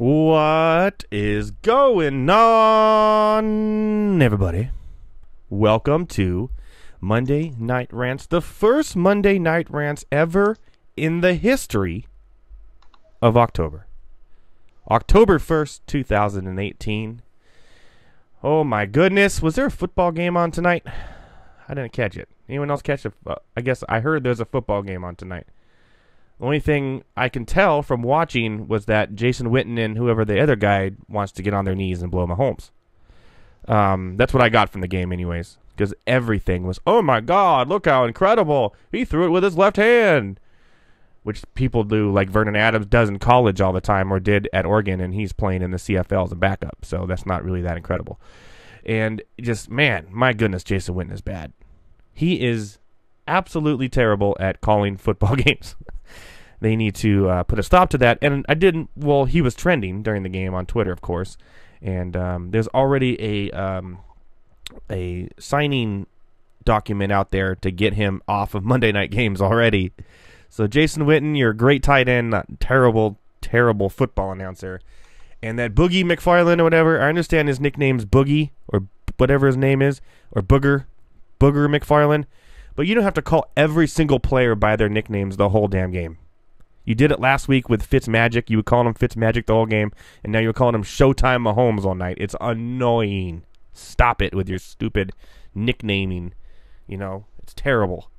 What is going on, everybody? Welcome to Monday Night Rants, the first Monday Night Rants ever in the history of October. October 1st, 2018. Oh my goodness, was there a football game on tonight? I didn't catch it. Anyone else catch it? I guess I heard there's a football game on tonight. The only thing I can tell from watching was that Jason Witten and whoever the other guy wants to get on their knees and blow Mahomes. That's what I got from the game anyways. Because everything was, oh my God, look how incredible. He threw it with his left hand. Which people do, like Vernon Adams does in college all the time, or did at Oregon, and he's playing in the CFL as a backup. So that's not really that incredible. And just, man, my goodness, Jason Witten is bad. He is absolutely terrible at calling football games. They need to put a stop to that. And well, he was trending during the game on Twitter, of course. And there's already a signing document out there to get him off of Monday night games already. So Jason Witten, you're a great tight end, not terrible, terrible football announcer. And that Boogie McFarland or whatever, I understand his nickname's Boogie or whatever his name is, or Booger McFarland. But you don't have to call every single player by their nicknames the whole damn game. You did it last week with Fitzmagic. You would call him Fitzmagic the whole game, and now you're calling him Showtime Mahomes all night. It's annoying. Stop it with your stupid nicknaming. You know, it's terrible.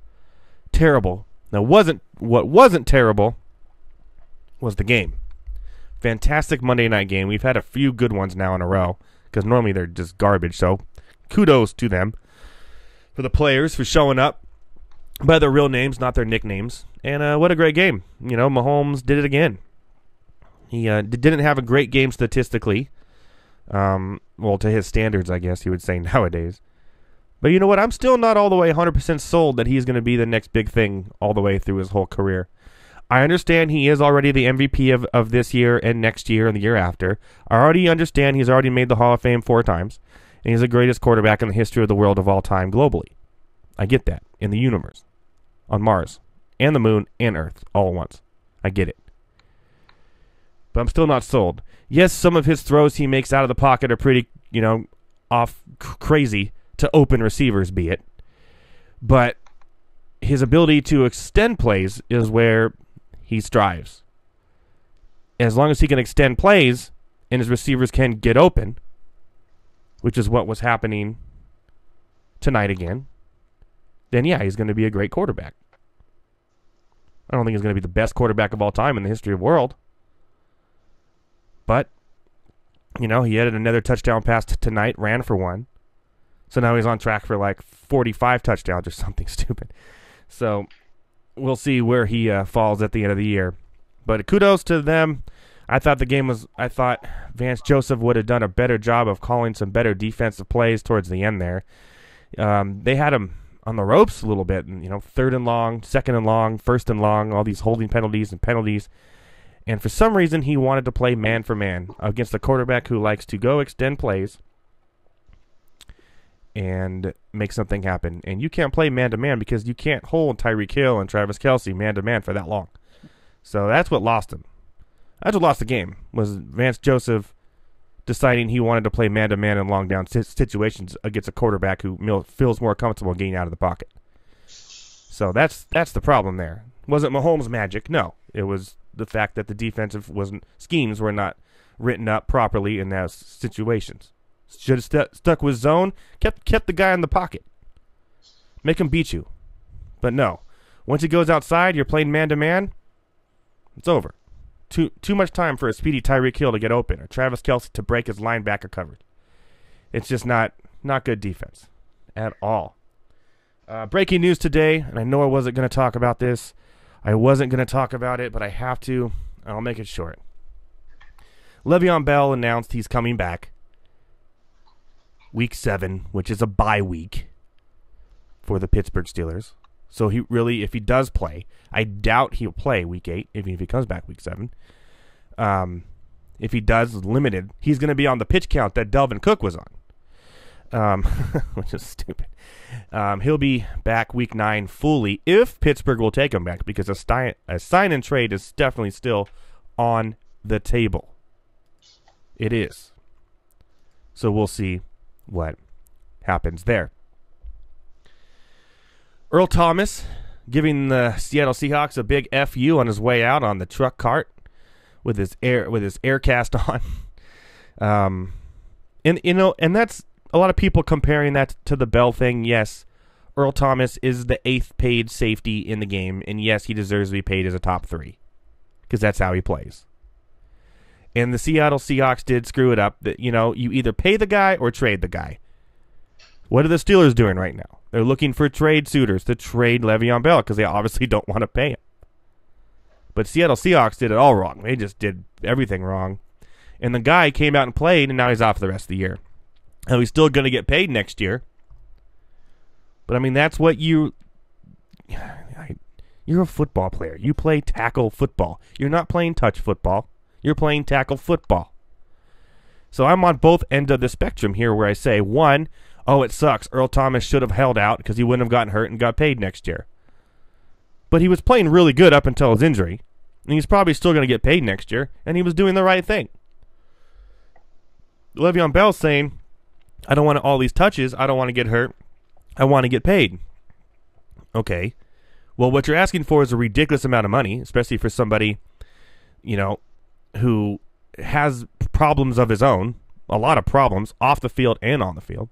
Terrible. Now, what wasn't terrible was the game. Fantastic Monday night game. We've had a few good ones now in a row, because normally they're just garbage, so kudos to them. For the players for showing up by their real names, not their nicknames. And what a great game. You know, Mahomes did it again. He didn't have a great game statistically. Well, to his standards, I guess you would say nowadays. But you know what? I'm still not all the way 100% sold that he's going to be the next big thing all the way through his whole career. I understand he is already the MVP of this year and next year and the year after. I already understand he's already made the Hall of Fame 4 times. And he's the greatest quarterback in the history of the world of all time globally. I get that. In the universe. On Mars. And the moon and Earth. All at once. I get it. But I'm still not sold. Yes, some of his throws he makes out of the pocket are pretty, crazy to open receivers, be it. But his ability to extend plays is where he strives. As long as he can extend plays and his receivers can get open, which is what was happening tonight again, then yeah, he's going to be a great quarterback. I don't think he's going to be the best quarterback of all time in the history of the world. But, he added another touchdown pass tonight, ran for one. So now he's on track for like 45 touchdowns or something stupid. So we'll see where he falls at the end of the year. But kudos to them. I thought Vance Joseph would have done a better job of calling some better defensive plays towards the end there. They had him on the ropes a little bit, and, 3rd and long, 2nd and long, 1st and long, all these holding penalties and penalties. And for some reason, he wanted to play man for man against a quarterback who likes to go extend plays and make something happen. And you can't play man to man because you can't hold Tyreek Hill and Travis Kelce man to man for that long. So that's what lost him. That's what lost the game, was Vance Joseph deciding he wanted to play man-to-man in long-down situations against a quarterback who feels more comfortable getting out of the pocket. So that's the problem there. Wasn't Mahomes' magic? No. It was the fact that the defensive schemes were not written up properly in those situations. Should have stuck with zone, kept the guy in the pocket. Make him beat you. But no. Once he goes outside, you're playing man-to-man, it's over. Too much time for a speedy Tyreek Hill to get open, or Travis Kelce to break his linebacker coverage. It's just not good defense at all. Breaking news today, and I know I wasn't going to talk about this. I wasn't going to talk about it, but I have to. I'll make it short. Le'Veon Bell announced he's coming back Week 7, which is a bye week for the Pittsburgh Steelers. So he really, if he does play, I doubt he'll play Week 8, even if he comes back Week 7. If he does, limited, he's going to be on the pitch count that Delvin Cook was on, which is stupid. He'll be back Week 9 fully if Pittsburgh will take him back, because a sign and trade is definitely still on the table. It is. So we'll see what happens there. Earl Thomas giving the Seattle Seahawks a big FU on his way out on the truck cart with his air cast on. And that's a lot of people comparing that to the Bell thing. Yes, Earl Thomas is the 8th paid safety in the game, and yes, he deserves to be paid as a top 3 because that's how he plays. And the Seattle Seahawks did screw it up. That, you either pay the guy or trade the guy. What are the Steelers doing right now? They're looking for trade suitors to trade Le'Veon Bell because they obviously don't want to pay him. But Seattle Seahawks did it all wrong. They just did everything wrong. And the guy came out and played, and now he's off for the rest of the year. And he's still going to get paid next year. But, I mean, that's what you're a football player. You play tackle football. You're not playing touch football. You're playing tackle football. So I'm on both ends of the spectrum here where I say, one, oh, it sucks. Earl Thomas should have held out because he wouldn't have gotten hurt and got paid next year. But he was playing really good up until his injury. And he's probably still going to get paid next year. And he was doing the right thing. Le'Veon Bell's saying, I don't want all these touches. I don't want to get hurt. I want to get paid. Okay. Well, what you're asking for is a ridiculous amount of money, especially for somebody, who has problems of his own, a lot of problems, off the field and on the field.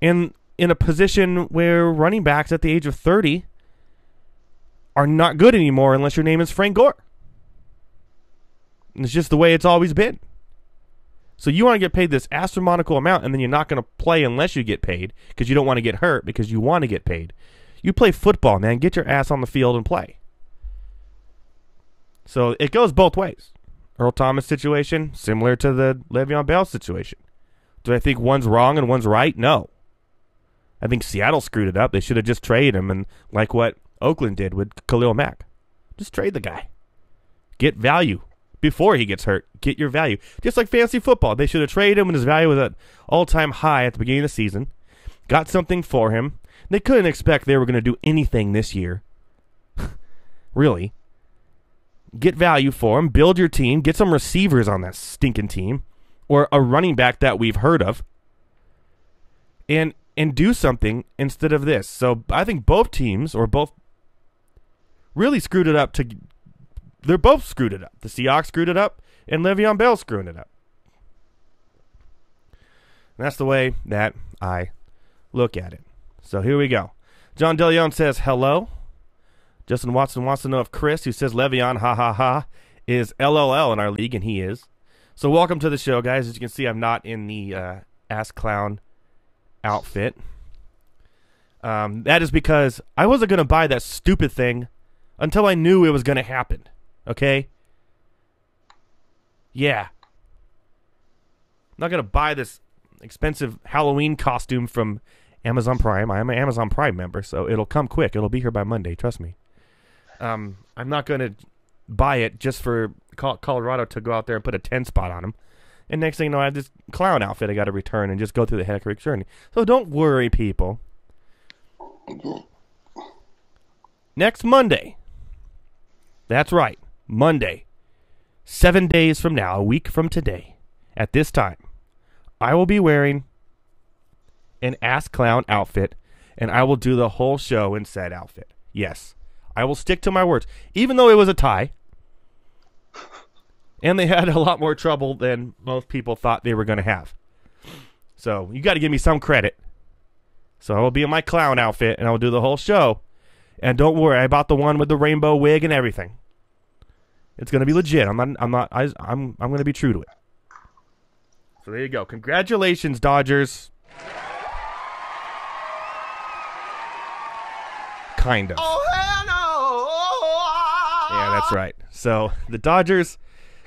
And in a position where running backs at the age of 30 are not good anymore unless your name is Frank Gore. And it's just the way it's always been. So you want to get paid this astronomical amount, and then you're not going to play unless you get paid because you don't want to get hurt because you want to get paid. You play football, man. Get your ass on the field and play. So it goes both ways. Earl Thomas situation, similar to the Le'Veon Bell situation. Do I think one's wrong and one's right? No. I think Seattle screwed it up. They should have just traded him, and like what Oakland did with Khalil Mack. Just trade the guy. Get value. Before he gets hurt, get your value. Just like fantasy football. They should have traded him when his value was at all-time high at the beginning of the season. Got something for him. They couldn't expect they were going to do anything this year. Really. Get value for him. Build your team. Get some receivers on that stinking team. Or a running back that we've heard of. And do something instead of this. So I think both teams, or both, really screwed it up. They're both screwed it up. The Seahawks screwed it up, and Le'Veon Bell screwing it up. And that's the way that I look at it. So here we go. John DeLeon says, hello. Justin Watson wants to know if Chris, who says Le'Veon, ha ha ha, is LOL in our league, and he is. So welcome to the show, guys. As you can see, I'm not in the Ass Clown outfit. That is because I wasn't going to buy that stupid thing until I knew it was going to happen. Okay? Yeah. I'm not going to buy this expensive Halloween costume from Amazon Prime. I am an Amazon Prime member, so it'll come quick. It'll be here by Monday. Trust me. I'm not going to buy it just for Colorado to go out there and put a 10 spot on them. And next thing you know, I have this clown outfit I got to return and just go through the heck journey. So don't worry, people. Next Monday. That's right. Monday. 7 days from now, a week from today, at this time, I will be wearing an Ass Clown outfit, and I will do the whole show in said outfit. Yes. I will stick to my words. Even though it was a tie, and they had a lot more trouble than most people thought they were going to have. So, you got to give me some credit. So, I will be in my clown outfit, and I will do the whole show. And don't worry, I bought the one with the rainbow wig and everything. It's going to be legit. I'm going to be true to it. So, there you go. Congratulations, Dodgers. Kind of. Oh, hell no! Yeah, that's right. So, the Dodgers,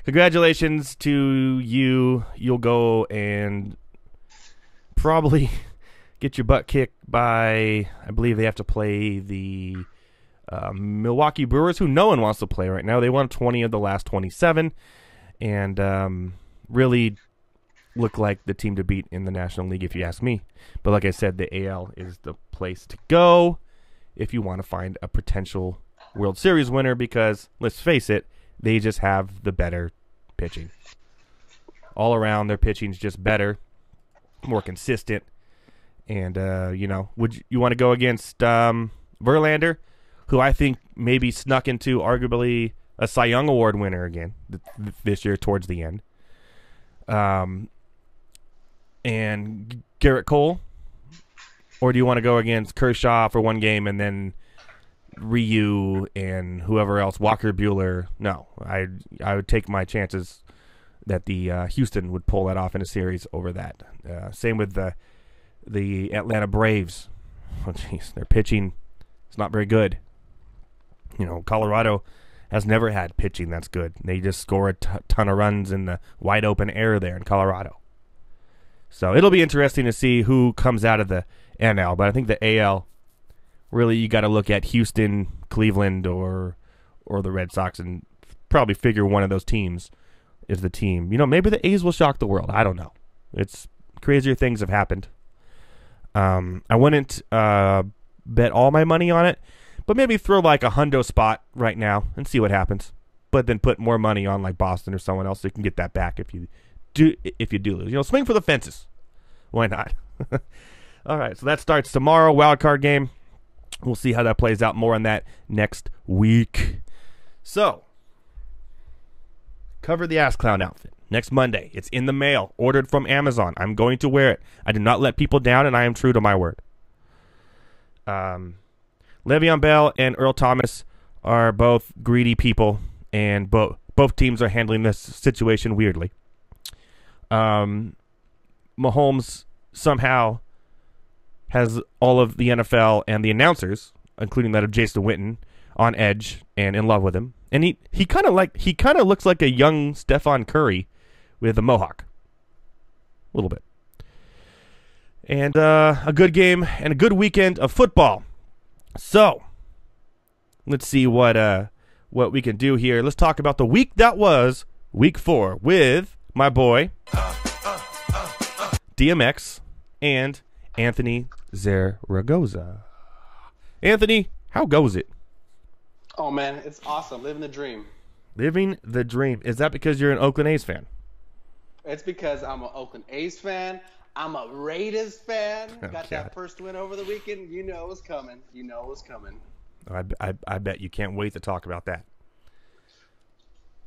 congratulations to you. You'll go and probably get your butt kicked by, I believe they have to play the Milwaukee Brewers, who no one wants to play right now. They won 20 of the last 27 and really look like the team to beat in the National League, if you ask me. But like I said, the AL is the place to go if you want to find a potential World Series winner because, let's face it, they just have the better pitching. all around. Their pitching's just better, more consistent. And, would you want to go against Verlander, who I think maybe snuck into arguably a Cy Young Award winner again this year towards the end. And Garrett Cole? Or do you want to go against Kershaw for one game and then Ryu and whoever else, Walker Buehler? No, I would take my chances that the Houston would pull that off in a series over that. Same with the Atlanta Braves. Oh, jeez, their pitching is not very good. Colorado has never had pitching that's good. They just score a ton of runs in the wide open air there in Colorado. So it'll be interesting to see who comes out of the NL. But I think the AL, really you got to look at Houston, Cleveland, or the Red Sox and probably figure one of those teams is the team. Maybe the A's will shock the world. I don't know. It's crazier things have happened. I wouldn't bet all my money on it, but maybe throw like a hundo spot right now and see what happens. But then put more money on like Boston or someone else so you can get that back if you do lose. Swing for the fences. Why not? All right, so that starts tomorrow, wild card game. We'll see how that plays out. More on that next week. So, cover the ass clown outfit. Next Monday, it's in the mail, ordered from Amazon. I'm going to wear it. I do not let people down, and I am true to my word. Le'Veon Bell and Earl Thomas are both greedy people, and both teams are handling this situation weirdly. Mahomes somehow has all of the NFL and the announcers, including that of Jason Witten, on edge and in love with him. And he kind of looks like a young Stephon Curry with a mohawk, a little bit. And a good game and a good weekend of football. So let's see what we can do here. Let's talk about the week that was week 4 with my boy DMX and Anthony Zaragoza. Anthony, how goes it? Oh, man, it's awesome. Living the dream. Living the dream. Is that because you're an Oakland A's fan? It's because I'm an Oakland A's fan. I'm a Raiders fan. Oh, Got that first win over the weekend. You know it was coming. I bet you can't wait to talk about that.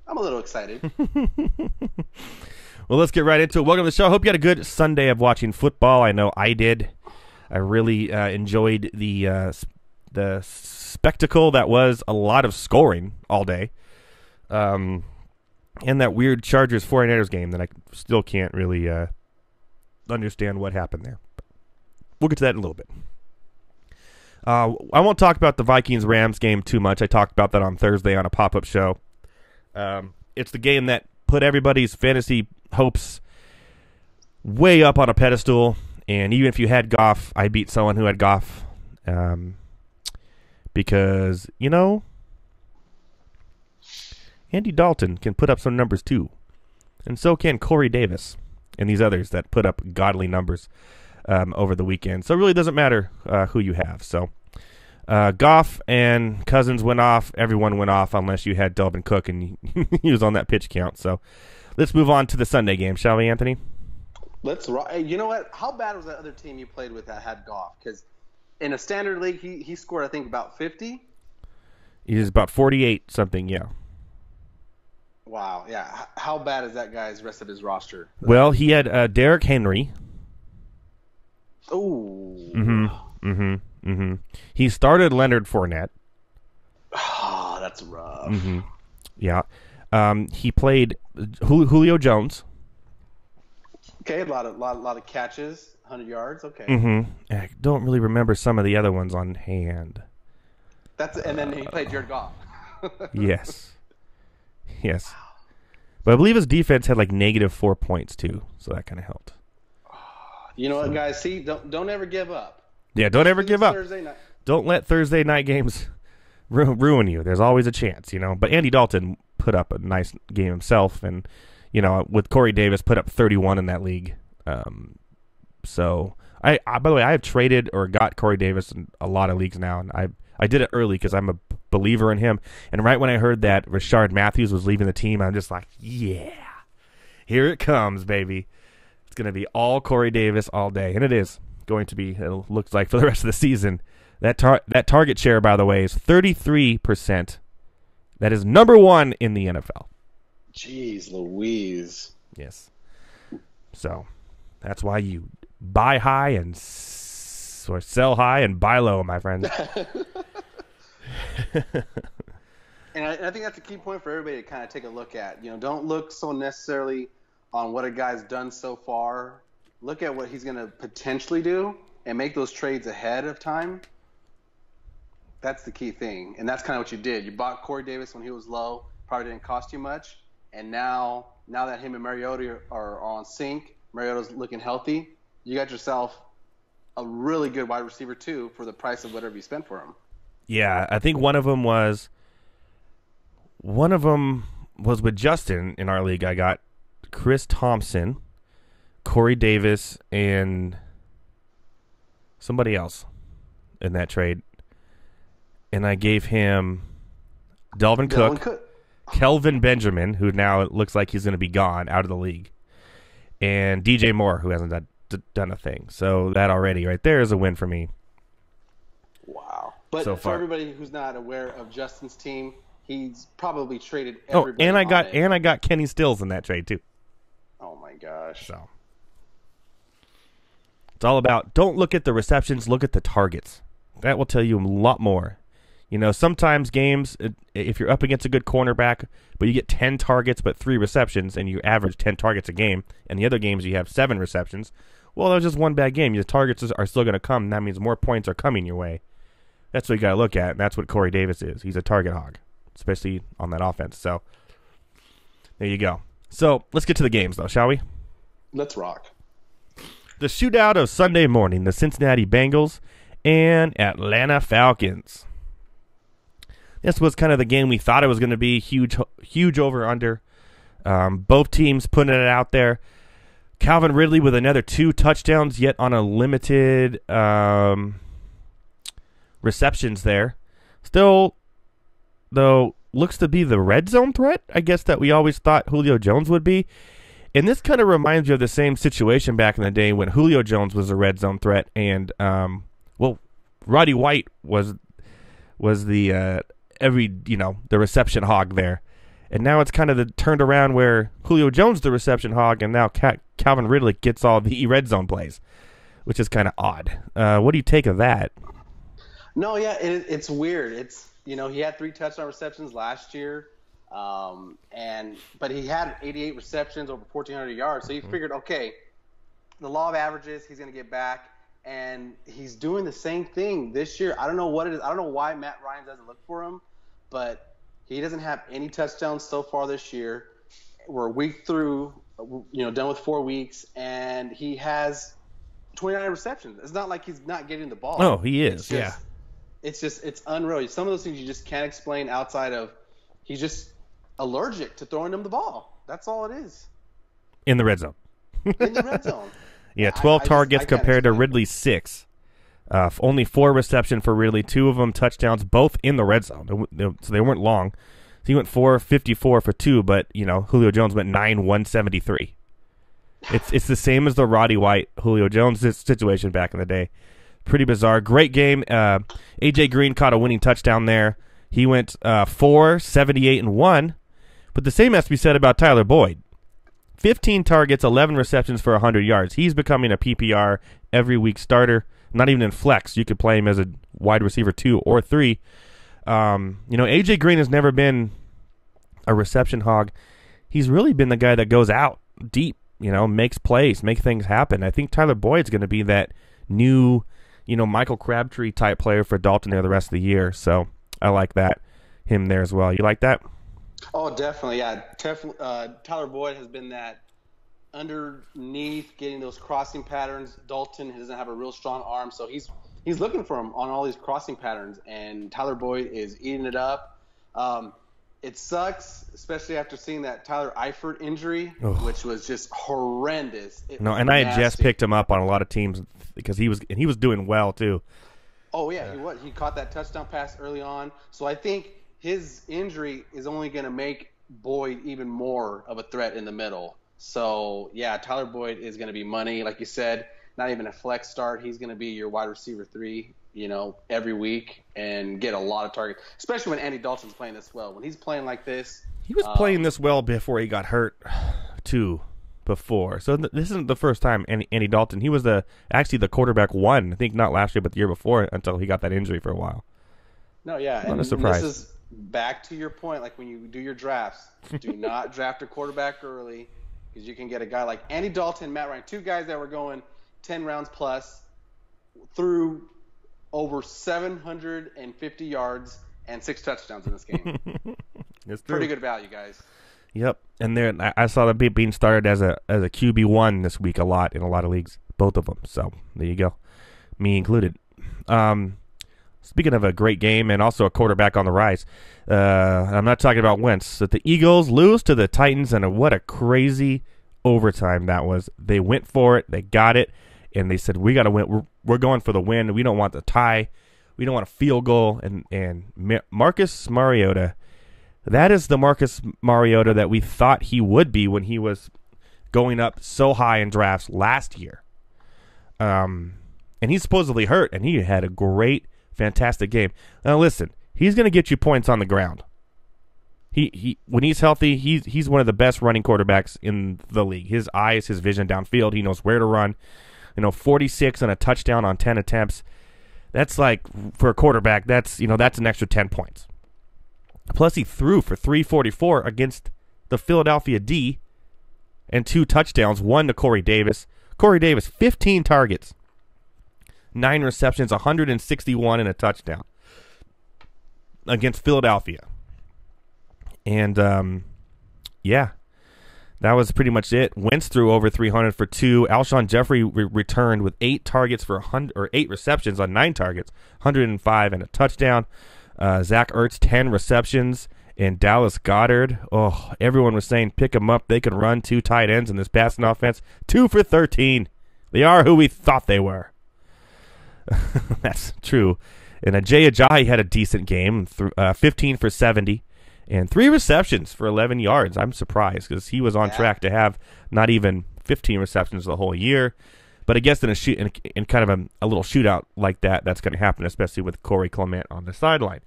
I'm a little excited. Well, let's get right into it. Welcome to the show. Hope you had a good Sunday of watching football. I know I did. I really enjoyed the spectacle that was a lot of scoring all day. And that weird Chargers 49ers game that I still can't really understand what happened there. But we'll get to that in a little bit. I won't talk about the Vikings-Rams game too much. I talked about that on Thursday on a pop-up show. It's the game that put everybody's fantasy hopes way up on a pedestal. And even if you had Goff, I beat someone who had Goff. Because, Andy Dalton can put up some numbers too. And so can Corey Davis and these others that put up godly numbers over the weekend. So it really doesn't matter who you have. So Goff and Cousins went off. Everyone went off unless you had Dalvin Cook and he was on that pitch count. So let's move on to the Sunday game, shall we, Anthony? Let's rock. You know what? How bad was that other team you played with that had Goff? Because in a standard league, he scored, I think, about 50. He's about 48 something, yeah. Wow, yeah. How bad is that guy's rest of his roster? Well, he had Derrick Henry. Ooh. He started Leonard Fournette. Oh, that's rough. Yeah. He played Julio Jones. Okay, a lot of catches, 100 yards. Okay. I don't really remember some of the other ones on hand. And then he played Jared Goff. Yes. But I believe his defense had like -4 points too, so that kind of helped. You know what, guys? See, don't ever give up. Yeah, don't ever give up. Thursday night. Don't let Thursday night games ruin you. There's always a chance, But Andy Dalton put up a nice game himself, and with Corey Davis put up 31 in that league. So I by the way, I have traded or got Corey Davis in a lot of leagues now, and I did it early because I'm a believer in him. And right when I heard that Rashard Matthews was leaving the team, I'm just like, yeah, Here it comes, baby. It's going to be all Corey Davis all day, and it is going to be. It looks like for the rest of the season. That target share, by the way, is 33%. That is number 1 in the NFL. Jeez Louise. Yes. So that's why you buy high and or sell high and buy low, my friends. And I think that's a key point for everybody to kind of take a look at. Don't look so necessarily on what a guy's done so far. Look at what he's going to potentially do and make those trades ahead of time. That's the key thing. And that's kind of what you did. You bought Corey Davis when he was low. Probably didn't cost you much. And now that him and Mariota are on sync, Mariota's looking healthy, you got yourself a really good wide receiver too for the price of whatever you spent for him. Yeah, I think one of them was with Justin in our league. I got Chris Thompson, Corey Davis, and somebody else in that trade. And I gave him Dalvin Cook, Kelvin Benjamin, who now it looks like he's going to be gone out of the league, and DJ Moore, who hasn't done a thing. So that already right there is a win for me. Wow. But so for far. Everybody who's not aware of Justin's team, he's probably traded everybody. And I got Kenny Stills in that trade too. Oh my gosh. So it's all about, don't look at the receptions, look at the targets. That will tell you a lot more. Sometimes games, if you're up against a good cornerback, but you get 10 targets but 3 receptions, and you average 10 targets a game, and the other games you have 7 receptions, well, that was just one bad game. Your targets are still going to come, and that means more points are coming your way. That's what you got to look at, and that's what Corey Davis is. He's a target hog, especially on that offense. So there you go. So let's get to the games, though, shall we? Let's rock. The shootout of Sunday morning, the Cincinnati Bengals and Atlanta Falcons. This was kind of the game we thought it was going to be. Huge over-under. Both teams putting it out there. Calvin Ridley with another 2 touchdowns, yet on a limited receptions there. Still, though, looks to be the red zone threat, I guess, that we always thought Julio Jones would be. And this kind of reminds you of the same situation back in the day when Julio Jones was a red zone threat, and Roddy White was the the reception hog there. And now it's kind of turned around where Julio Jones the reception hog, and now Calvin Ridley gets all the red zone plays, which is kind of odd. What do you take of that? No, yeah, it's weird. It's he had 3 touchdown receptions last year, but he had 88 receptions over 1,400 yards. So you figured, okay, the law of averages, he's going to get back. And he's doing the same thing this year. I don't know what it is. I don't know why Matt Ryan doesn't look for him, but he doesn't have any touchdowns so far this year. We're a week through, done with 4 weeks, and he has 29 receptions. It's not like he's not getting the ball. Oh, he is, It's unreal. Some of those things you just can't explain outside of he's just allergic to throwing them the ball. That's all it is. In the red zone. In the red zone. Yeah, 12 targets compared to Ridley's 6. Only 4 reception for Ridley, 2 of them touchdowns, both in the red zone. So they weren't long. So he went 454 for 2, but Julio Jones went 9-173. It's the same as the Roddy White Julio Jones situation back in the day. Pretty bizarre. Great game. AJ Green caught a winning touchdown there. He went 4-78-1. But the same has to be said about Tyler Boyd. 15 targets, 11 receptions for 100 yards. He's becoming a PPR every week starter. Not even in flex. You could play him as a wide receiver 2 or 3. AJ Green has never been a reception hog. He's really been the guy that goes out deep, makes plays, make things happen. I think Tyler Boyd's going to be that new, Michael Crabtree type player for Dalton there the rest of the year. So I like him there as well. You like that? Oh, definitely, yeah. Tyler Boyd has been that underneath, getting those crossing patterns. Dalton doesn't have a real strong arm, so he's looking for him on all these crossing patterns, and Tyler Boyd is eating it up. It sucks, especially after seeing that Tyler Eifert injury, which was just horrendous. I had just picked him up on a lot of teams because he was doing well too. Oh yeah, he was. He caught that touchdown pass early on, so I think his injury is only going to make Boyd even more of a threat in the middle. So, yeah, Tyler Boyd is going to be money. Like you said, not even a flex start. He's going to be your wide receiver 3, every week and get a lot of targets, especially when Andy Dalton's playing this well. When he's playing like this. He was playing this well before he got hurt, too, before. So this isn't the first time Andy Dalton. He was actually the quarterback 1, I think not last year, but the year before, until he got that injury for a while. No, yeah. Not a surprise. And this is back to your point, like when you do your drafts, do not draft a quarterback early because you can get a guy like Andy Dalton, Matt Ryan, 2 guys that were going 10 rounds plus through over 750 yards and 6 touchdowns in this game. It's pretty good value, guys. Yep, and there I saw them being started as a QB1 this week a lot in a lot of leagues, both of them. So there you go, me included. Speaking of a great game and also a quarterback on the rise, I'm not talking about Wentz. That the Eagles lose to the Titans, and what a crazy overtime that was. They went for it, they got it, and they said, we got to win. We're going for the win. We don't want the tie. We don't want a field goal. And Marcus Mariota, that is the Marcus Mariota that we thought he would be when he was going up so high in drafts last year. And he's supposedly hurt, and he had a great, fantastic game. Now listen, he's going to get you points on the ground. He when he's healthy, he's one of the best running quarterbacks in the league. His eyes, his vision downfield, he knows where to run. 46 and a touchdown on 10 attempts. That's like, for a quarterback, that's an extra 10 points. Plus he threw for 344 against the Philadelphia D and 2 touchdowns, 1 to Corey Davis. Corey Davis, 15 targets, 9 receptions, 161 and a touchdown against Philadelphia. And, yeah, that was pretty much it. Wentz threw over 300 for 2. Alshon Jeffrey returned with 8 targets for 8 receptions on 9 targets, 105 and a touchdown. Zach Ertz, 10 receptions. And Dallas Goedert, everyone was saying pick them up. They could run 2 tight ends in this passing offense. 2 for 13. They are who we thought they were. That's true. And Jay Ajayi had a decent game, 15 for 70. And 3 receptions for 11 yards. I'm surprised because he was on track to have not even 15 receptions the whole year. But I guess in kind of a little shootout like that, that's going to happen, especially with Corey Clement on the sideline.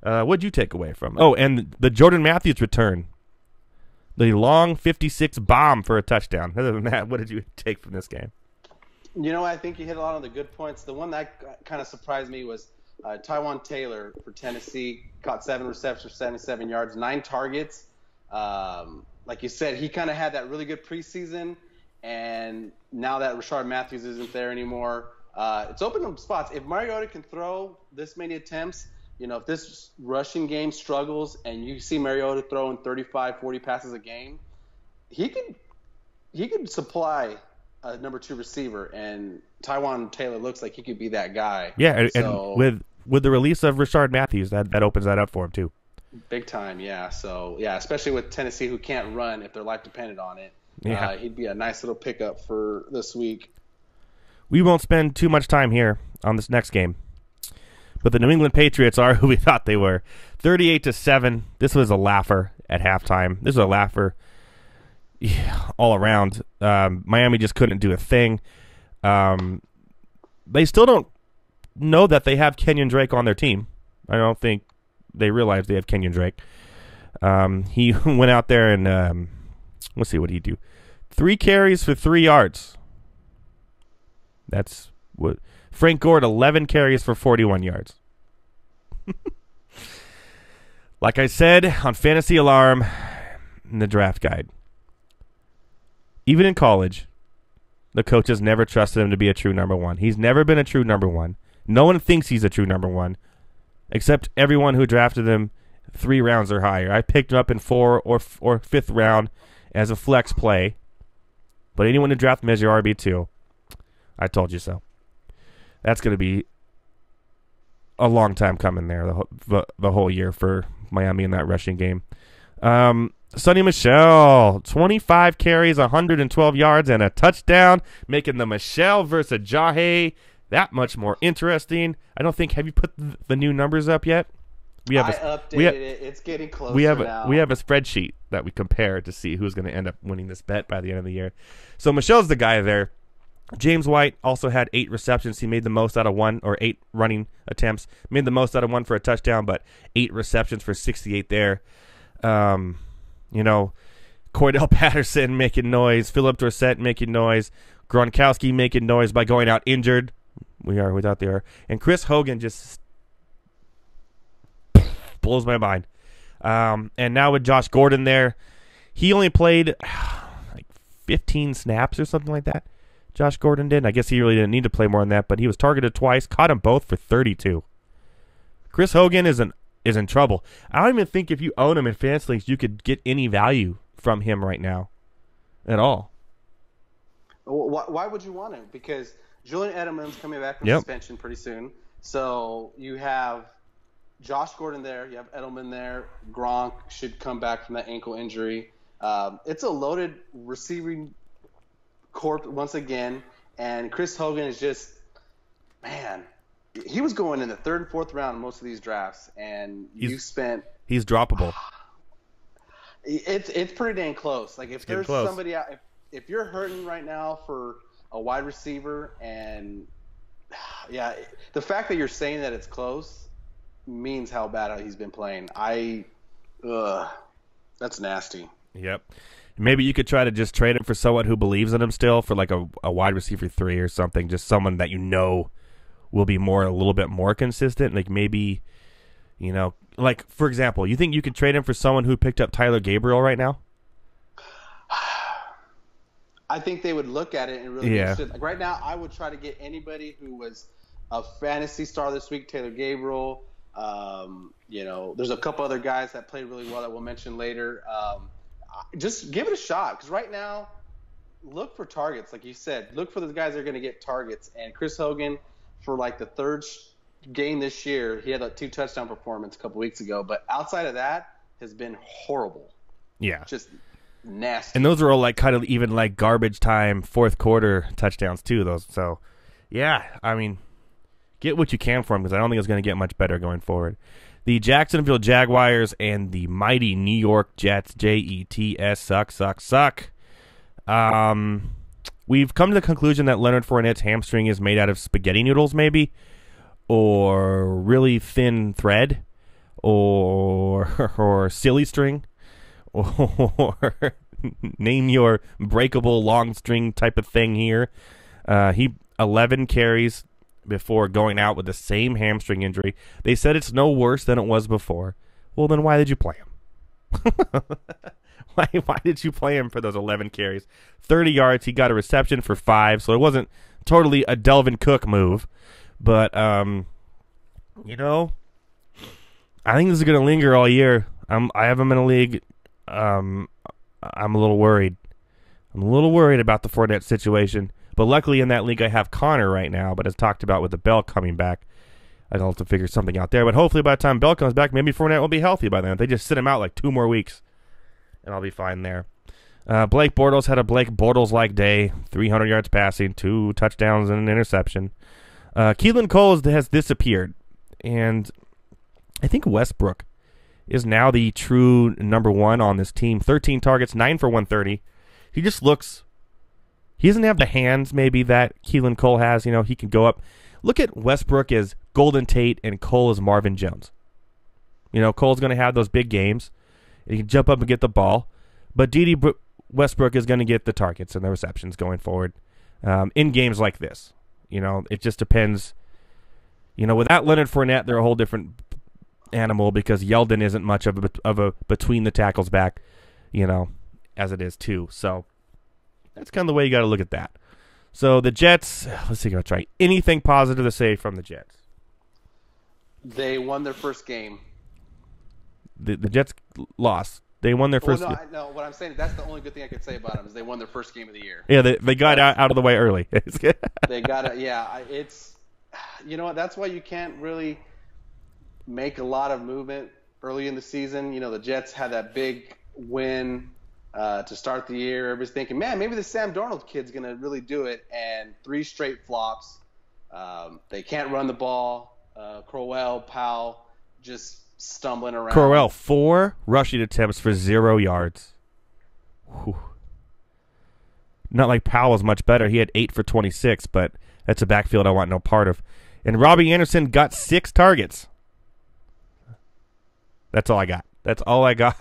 What'd you take away from it? Oh, and the Jordan Matthews return. The long 56 bomb for a touchdown. Other than that, what did you take from this game? I think you hit a lot of the good points. The one that kind of surprised me was Tywan Taylor for Tennessee, caught 7 receptions for 77 yards, 9 targets. Like you said, he kind of had that really good preseason, and now that Rashard Matthews isn't there anymore, it's opened up spots. If Mariota can throw this many attempts, if this rushing game struggles and you see Mariota throwing 35, 40 passes a game, he could supply a number 2 receiver, and Tywan Taylor looks like he could be that guy. Yeah, and with the release of Rashard Matthews, that opens that up for him too. Big time, yeah. So, yeah, especially with Tennessee who can't run if their life depended on it. Yeah. He'd be a nice little pickup for this week. We won't spend too much time here on this next game, but the New England Patriots are who we thought they were. 38-7. This was a laugher at halftime. This was a laugher all around. Miami just couldn't do a thing. They still don't know that they have Kenyon Drake on their team. I don't think they realize they have Kenyon Drake. He went out there and let's see what he do. 3 carries for 3 yards. That's what Frank Gore, 11 carries for 41 yards. Like I said on Fantasy Alarm in the draft guide, even in college, the coaches never trusted him to be a true number 1. He's never been a true number 1. No one thinks he's a true number 1, except everyone who drafted him 3 rounds or higher. I picked him up in 4th or 5th round as a flex play, but anyone who drafted him as your RB2, I told you so. That's going to be a long time coming there, the whole year for Miami in that rushing game. Sonny Michel, 25 carries, 112 yards, and a touchdown, making the Michel versus Ajayi that much more interesting. I don't think, have you put the new numbers up yet we have I a updated it. It's getting closer now. we have a spreadsheet that we compare to see who's going to end up winning this bet by the end of the year. So Michelle's the guy there. James White also had 8 receptions. He made the most out of 1, or 8 running attempts. Made the most out of 1 for a touchdown, but 8 receptions for 68 there. You know, Cordell Patterson making noise. Philip Dorsett making noise. Gronkowski making noise by going out injured. We are without the R. And Chris Hogan just blows my mind. And now with Josh Gordon there, he only played like 15 snaps or something like that. Josh Gordon did. I guess he really didn't need to play more than that, but he was targeted twice, caught them both for 32. Chris Hogan is in trouble. I don't even think if you own him in fantasy leagues, you could get any value from him right now at all. Why would you want him? Because Julian Edelman's coming back from suspension pretty soon. So you have Josh Gordon there. You have Edelman there. Gronk should come back from that ankle injury. It's a loaded receiving corp once again, and Chris Hogan is just, man, he was going in the 3rd and 4th round in most of these drafts, and he's droppable. It's pretty dang close. Like, if there's close. Somebody out, if you're hurting right now for a wide receiver, and yeah, the fact that you're saying that it's close means how bad he's been playing. That's nasty. Yep. Maybe you could try to just trade him for someone who believes in him still, for like a wide receiver 3 or something, just someone that you know will be a little bit more consistent. Like maybe, you know, like for example, you think you could trade him for someone who picked up Tyler Gabriel right now? I think they would look at it and really be interested. Like right now, I would try to get anybody who was a fantasy star this week, Taylor Gabriel. You know, there's a couple other guys that played really well that we'll mention later. Just give it a shot, because right now, look for targets. Like you said, look for the guys that are going to get targets. And Chris Hogan, for like the 3rd game this year, he had a 2 touchdown performance a couple weeks ago. But outside of that, has been horrible. Yeah, just nasty. And those are all like kind of even like garbage time 4th quarter touchdowns too. Those, so yeah, I mean, get what you can for him, because I don't think it's going to get much better going forward. The Jacksonville Jaguars and the mighty New York Jets, Jets, suck. We've come to the conclusion that Leonard Fournette's hamstring is made out of spaghetti noodles, maybe, or really thin thread, or silly string, or name your breakable long string type of thing here. He 11 carries before going out with the same hamstring injury. They said it's no worse than it was before. Well, then why did you play him? Why did you play him for those 11 carries? 30 yards. He got a reception for 5, so it wasn't totally a Delvin Cook move. But, you know, I think this is going to linger all year. I have him in a league. I'm a little worried. I'm a little worried about the Fournette situation. But luckily in that league I have Connor right now, but as talked about with the Bell coming back, I'll have to figure something out there. But hopefully by the time Bell comes back, maybe Fournette will be healthy by then. If they just sit him out like 2 more weeks, and I'll be fine there. Blake Bortles had a Blake Bortles-like day, 300 yards passing, 2 touchdowns and an interception. Keelan Cole has disappeared, and I think Westbrook is now the true number 1 on this team. 13 targets, 9 for 130. He just looks... He doesn't have the hands maybe that Keelan Cole has. You know, he can go up. Look at Westbrook as Golden Tate and Cole as Marvin Jones. You know, Cole's going to have those big games. And he can jump up and get the ball. But Westbrook is going to get the targets and the receptions going forward in games like this. You know, it just depends. You know, without Leonard Fournette, they're a whole different animal, because Yeldon isn't much of a between the tackles back, you know, as it is too. So that's kind of the way you got to look at that. So the Jets, let's see if I try anything positive to say from the Jets. They won their first game. The Jets lost. They won their first game. No, what I'm saying, that's the only good thing I could say about them, is they won their first game of the year. Yeah, they got out of the way early. They got it. Yeah, it's, you know what, that's why you can't really make a lot of movement early in the season. You know, the Jets had that big win to start the year. Everybody's thinking, man, maybe the Sam Darnold kid's going to really do it, and 3 straight flops. They can't run the ball. Crowell, Powell, just stumbling around. Corral, 4 rushing attempts for 0 yards. Whew. Not like Powell's much better. He had 8 for 26, but that's a backfield I want no part of. And Robbie Anderson got 6 targets. That's all I got. That's all I got.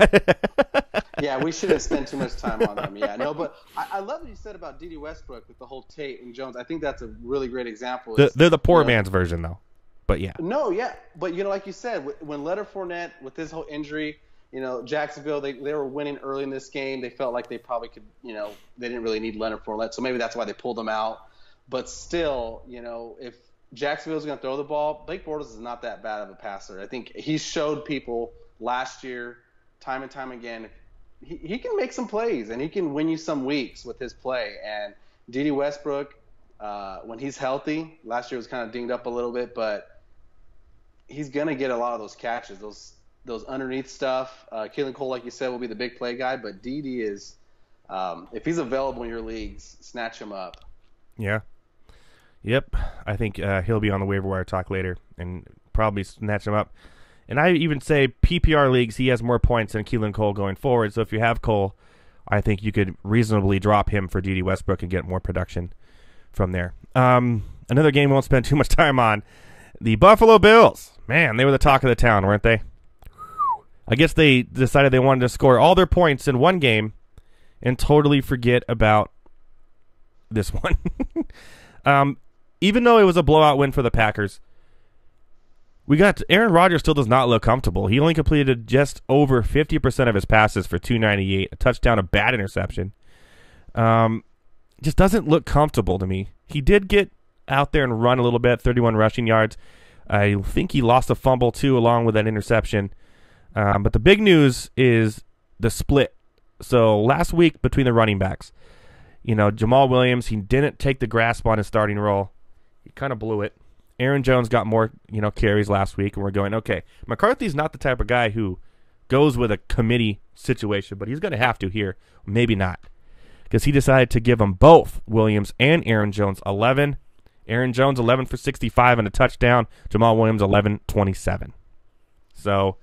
Yeah, we shouldn't spend too much time on them. Yeah, no, but I love what you said about D.D. Westbrook with the whole Tate and Jones. I think that's a really great example. They're the poor man's version, though. But yeah. No, yeah, but like you said, when Leonard Fournette with his whole injury, Jacksonville they were winning early in this game. They felt like they probably could, they didn't really need Leonard Fournette, so maybe that's why they pulled him out. But still, if Jacksonville's going to throw the ball, Blake Bortles is not that bad of a passer. I think he showed people last year, time and time again, he can make some plays and he can win you some weeks with his play. And D.D. Westbrook, when he's healthy, last year was kind of dinged up a little bit, but he's going to get a lot of those catches, those underneath stuff. Keelan Cole, like you said, will be the big play guy, but D.D. is, if he's available in your leagues, snatch him up. Yeah. Yep. I think he'll be on the waiver wire talk later and probably snatch him up. And I even say PPR leagues, he has more points than Keelan Cole going forward. So if you have Cole, I think you could reasonably drop him for D.D. Westbrook and get more production from there. Another game we won't spend too much time on. The Buffalo Bills. Man, they were the talk of the town, weren't they? I guess they decided they wanted to score all their points in one game and totally forget about this one. Even though it was a blowout win for the Packers, Aaron Rodgers still does not look comfortable. He only completed just over 50% of his passes for 298, a touchdown, a bad interception. Just doesn't look comfortable to me. He did get out there and run a little bit, 31 rushing yards. I think he lost a fumble, too, along with that interception. But the big news is the split. So last week between the running backs, Jamal Williams, he didn't take the grasp on his starting role. He kind of blew it. Aaron Jones got more, carries last week, and we're going, okay, McCarthy's not the type of guy who goes with a committee situation, but he's going to have to here. Maybe not, because he decided to give them both, Williams and Aaron Jones, 11. Aaron Jones, 11 for 65 and a touchdown. Jamal Williams, 11-27. So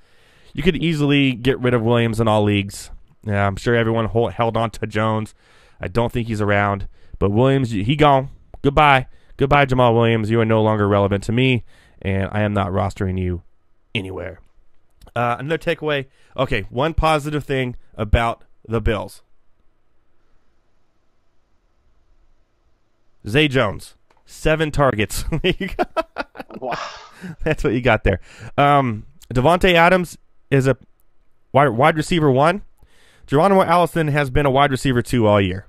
you could easily get rid of Williams in all leagues. Yeah, I'm sure everyone held on to Jones. I don't think he's around. But Williams, he gone. Goodbye. Goodbye, Jamal Williams. You are no longer relevant to me, and I am not rostering you anywhere. Another takeaway. Okay, one positive thing about the Bills. Zay Jones, 7 targets. Wow. That's what you got there. Devontae Adams is a wide receiver 1. Geronimo Allison has been a wide receiver 2 all year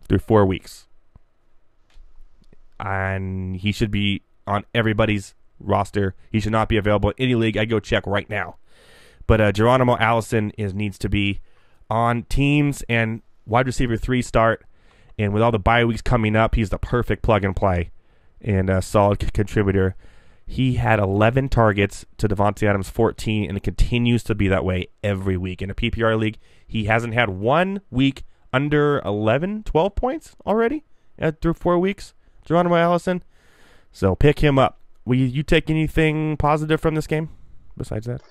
through 4 weeks. And he should be on everybody's roster. He should not be available in any league. I go check right now. But Geronimo Allison needs to be on teams and wide receiver 3 start. And with all the bye weeks coming up, he's the perfect plug and play and a solid contributor. He had 11 targets to Devontae Adams' 14, and it continues to be that way every week. In a PPR league, he hasn't had 1 week under 11, 12 points already through 4 weeks. Geronimo Allison. So pick him up. Will you take anything positive from this game besides that?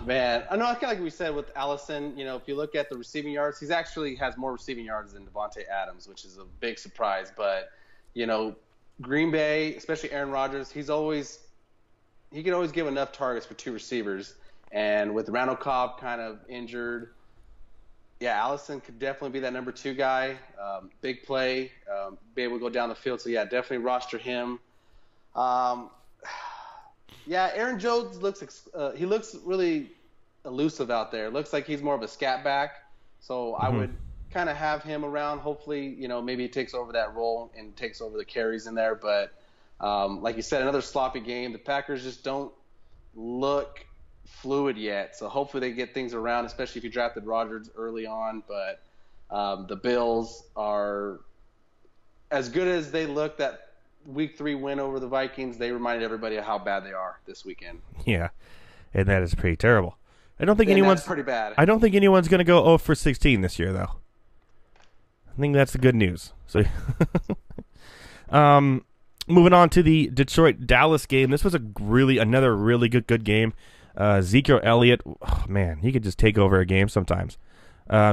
Man, I know. I feel like we said with Allison, if you look at the receiving yards, he's actually has more receiving yards than Devontae Adams, which is a big surprise. But, Green Bay, especially Aaron Rodgers, he can always give enough targets for 2 receivers. And with Randall Cobb kind of injured, yeah, Allison could definitely be that number 2 guy. Big play, be able to go down the field. So, yeah, definitely roster him. Yeah, Aaron Jones looks really elusive out there. Looks like he's more of a scat back. So I would kind of have him around. Hopefully, maybe he takes over that role and takes over the carries in there. But like you said, another sloppy game. The Packers just don't look fluid yet. So hopefully they get things around, especially if you drafted Rodgers early on. But the Bills are as good as they look. That Week 3 win over the Vikings, they reminded everybody of how bad they are this weekend. Yeah, and that is pretty terrible. That's pretty bad. I don't think anyone's going to go 0 for 16 this year, though. I think that's the good news. So, Moving on to the Detroit-Dallas game. This was another really good game. Ezekiel Elliott, oh, man, he could just take over a game sometimes.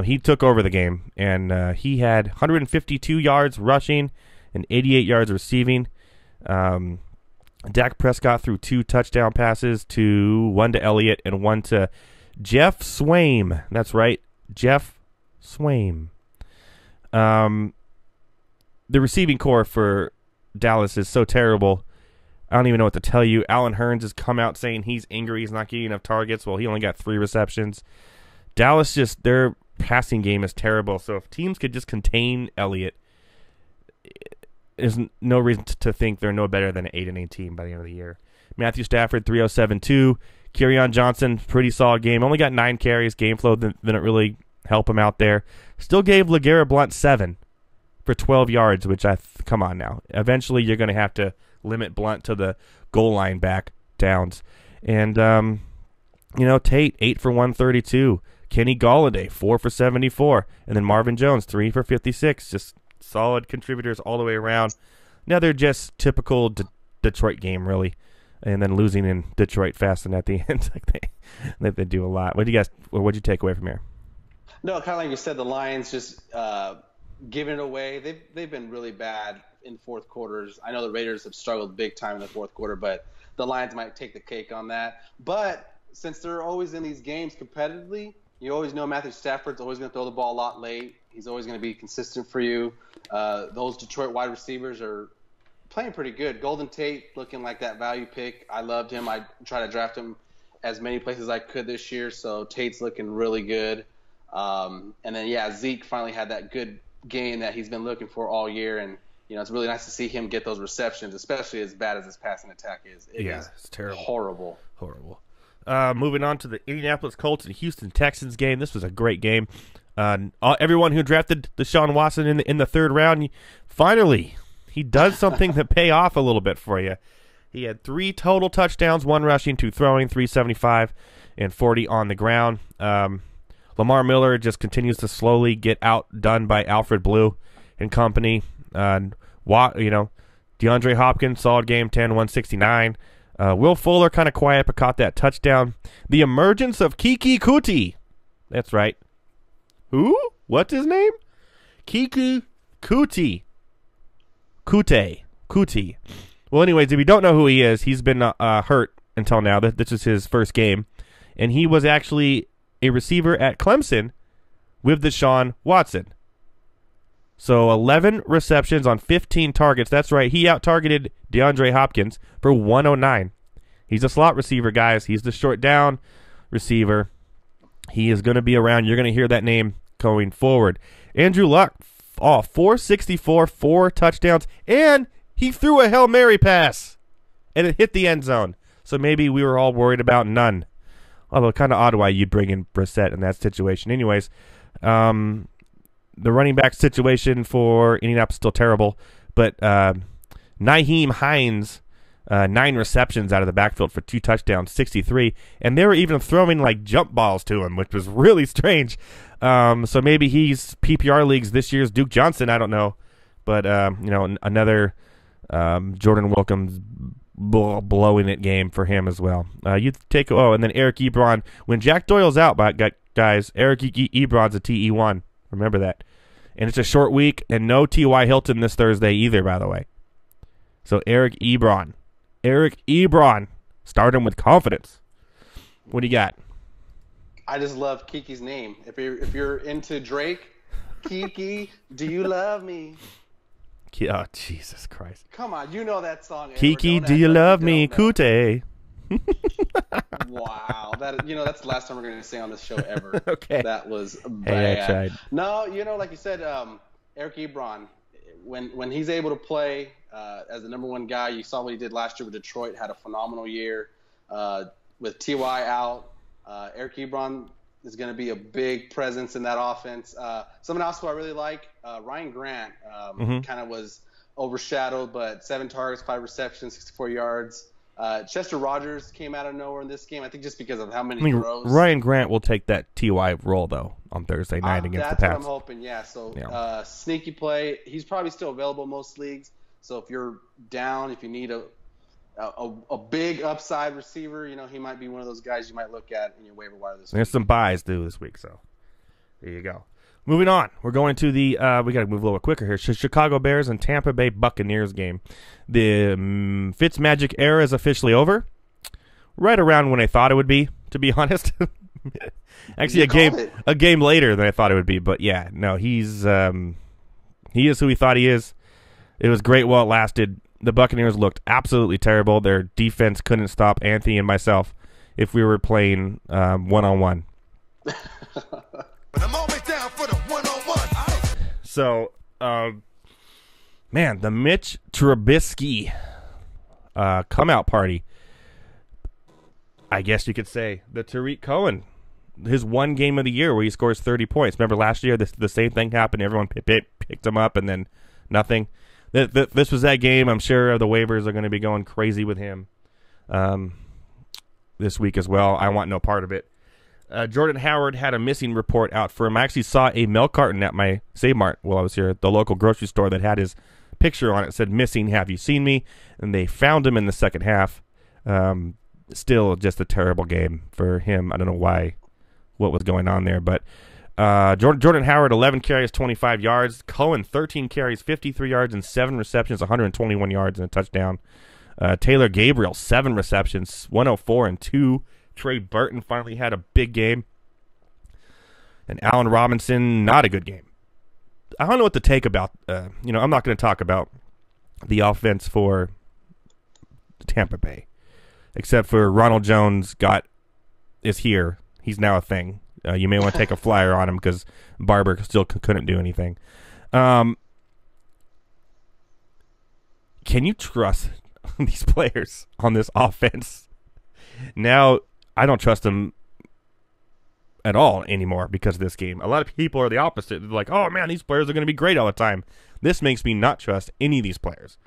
He took over the game, and he had 152 yards rushing and 88 yards receiving. Dak Prescott threw 2 touchdown passes, one to Elliott and one to Jeff Swaim. That's right, Jeff Swaim. The receiving core for Dallas is so terrible. I don't even know what to tell you. Allen Hurns has come out saying he's angry. He's not getting enough targets. Well, he only got 3 receptions. Dallas their passing game is terrible. So if teams could just contain Elliott, there's no reason to think they're no better than an 8-8 team by the end of the year. Matthew Stafford, 307.2. Kerryon Johnson, pretty solid game. Only got 9 carries. Game flow didn't really help him out there. Still gave LeGarrette Blount 7 for 12 yards, which come on now. Eventually, you're going to have to limit Blount to the goal line back downs. And, Tate, 8 for 132. Kenny Golladay, 4 for 74. And then Marvin Jones, 3 for 56. Just solid contributors all the way around. Now they're just typical Detroit game, really. And then losing in Detroit fast and at the end. They do a lot. What'd you take away from here? No, kind of like you said, the Lions just giving it away. They've been really bad in fourth quarters. I know the Raiders have struggled big time in the fourth quarter, but the Lions might take the cake on that. But since they're always in these games competitively, you always know Matthew Stafford's always going to throw the ball a lot late. He's always going to be consistent for you. Those Detroit wide receivers are playing pretty good. Golden Tate looking like that value pick. I loved him. I tried to draft him as many places as I could this year, so Tate's looking really good. And then, Zeke finally had that good game that he's been looking for all year, and it's really nice to see him get those receptions, especially as bad as his passing attack is. It's terrible. Horrible. Moving on to the Indianapolis Colts and Houston Texans game. This was a great game. Everyone who drafted Deshaun Watson in the third round, finally, he does something to pay off a little bit for you. He had 3 total touchdowns, 1 rushing, 2 throwing, 375 and 40 on the ground. Lamar Miller just continues to slowly get outdone by Alfred Blue and company. DeAndre Hopkins, solid game, 10, 169. Will Fuller kind of quiet, but caught that touchdown. The emergence of Kiki Kuti. That's right. Who? What's his name? Kiki Kuti. Kuti. Well, anyways, if you don't know who he is, he's been hurt until now. This is his first game. And he was actually a receiver at Clemson with Deshaun Watson. So 11 receptions on 15 targets. That's right. He out-targeted DeAndre Hopkins for 109. He's a slot receiver, guys. He's the short down receiver. He is going to be around. You're going to hear that name going forward. Andrew Luck, 464, 4 touchdowns, and he threw a Hail Mary pass, and it hit the end zone. So maybe we were all worried about none. Although kind of odd why you'd bring in Brissett in that situation. Anyways, the running back situation for Indianapolis is still terrible. But Nyheim Hines, 9 receptions out of the backfield for 2 touchdowns, 63. And they were even throwing like jump balls to him, which was really strange. So maybe he's PPR leagues this year's Duke Johnson. I don't know. But, another Jordan Wilkins blowing it game for him as well. And then Eric Ebron. When Jack Doyle's out, guys, Eric Ebron's a TE1. Remember that. And it's a short week, and no T.Y. Hilton this Thursday either, by the way. So Eric Ebron. Start him with confidence. What do you got? I just love Kiki's name. If you're into Drake, Kiki, do you love me? Oh, Jesus Christ. Come on, you know that song. Kiki, do you love me? Kute. Wow. That's the last time we're going to sing on this show ever. Okay. That was bad. Hey, I tried. No, like you said, Eric Ebron, when he's able to play as the number 1 guy, you saw what he did last year with Detroit, had a phenomenal year. With T.Y. out, Eric Ebron is going to be a big presence in that offense. Someone else who I really like, Ryan Grant, kind of was overshadowed, but 7 targets, 5 receptions, 64 yards. Chester Rogers came out of nowhere in this game, I think just because of how many throws. Ryan Grant will take that T.Y. role, though, on Thursday night against the Pats. That's what I'm hoping, yeah. So sneaky play. He's probably still available in most leagues. So if you're down, if you need a big upside receiver, he might be one of those guys you might look at in your waiver wire this week. There's some buys due this week, so there you go. Moving on, we're going to the we got to move a little quicker here. Chicago Bears and Tampa Bay Buccaneers game. The Fitzmagic era is officially over. Right around when I thought it would be, to be honest. Actually, a game later than I thought it would be. But yeah, no, he is who he thought he is. It was great while it lasted. The Buccaneers looked absolutely terrible. Their defense couldn't stop Anthony and myself if we were playing one-on-one. I'm always down for the one-on-one. So, man, the Mitch Trubisky come-out party, I guess you could say. The Tariq Cohen, his one game of the year where he scores 30 points. Remember last year, the same thing happened. Everyone picked him up and then nothing. This was that game. I'm sure the waivers are going to be going crazy with him this week as well. I want no part of it. Jordan Howard had a missing report out for him. I actually saw a milk carton at my Save Mart while I was here at the local grocery store that had his picture on it. It said, "Missing, have you seen me?" And they found him in the second half. Still just a terrible game for him. I don't know what was going on there. But Jordan Howard, 11 carries, 25 yards. Cohen, 13 carries, 53 yards, and 7 receptions, 121 yards and a touchdown. Taylor Gabriel, 7 receptions, 104 and 2. Trey Burton finally had a big game. And Allen Robinson, not a good game. I don't know what to take about, I'm not going to talk about the offense for Tampa Bay. Except for Ronald Jones is here. He's now a thing. You may want to take a flyer on him because Barber still couldn't do anything. Can you trust these players on this offense? Now, I don't trust them at all anymore because of this game. A lot of people are the opposite. They're like, oh, man, these players are going to be great all the time. This makes me not trust any of these players.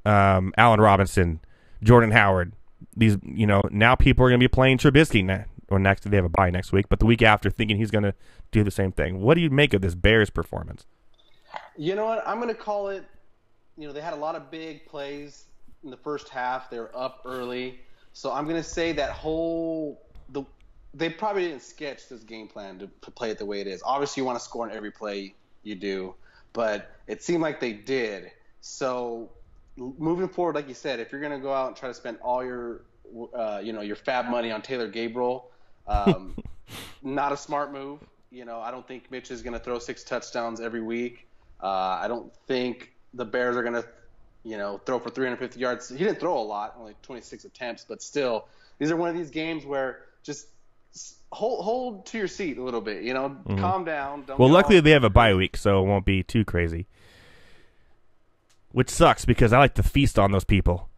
Allen Robinson, Jordan Howard. These, now people are going to be playing Trubisky next. They have a bye next week, but the week after, thinking he's going to do the same thing. What do you make of this Bears performance? You know what? I'm going to call it. They had a lot of big plays in the first half. They were up early, so I'm going to say that they probably didn't sketch this game plan to play it the way it is. Obviously, you want to score in every play you do, but it seemed like they did. So moving forward, like you said, if you're going to go out and try to spend all your fab money on Taylor Gabriel, not a smart move. I don't think Mitch is going to throw 6 touchdowns every week. I don't think the Bears are going to, throw for 350 yards. He didn't throw a lot, only 26 attempts, but still, these are one of these games where just hold to your seat a little bit. Calm down. Don't luckily they have a bye week, so it won't be too crazy. Which sucks because I like to feast on those people.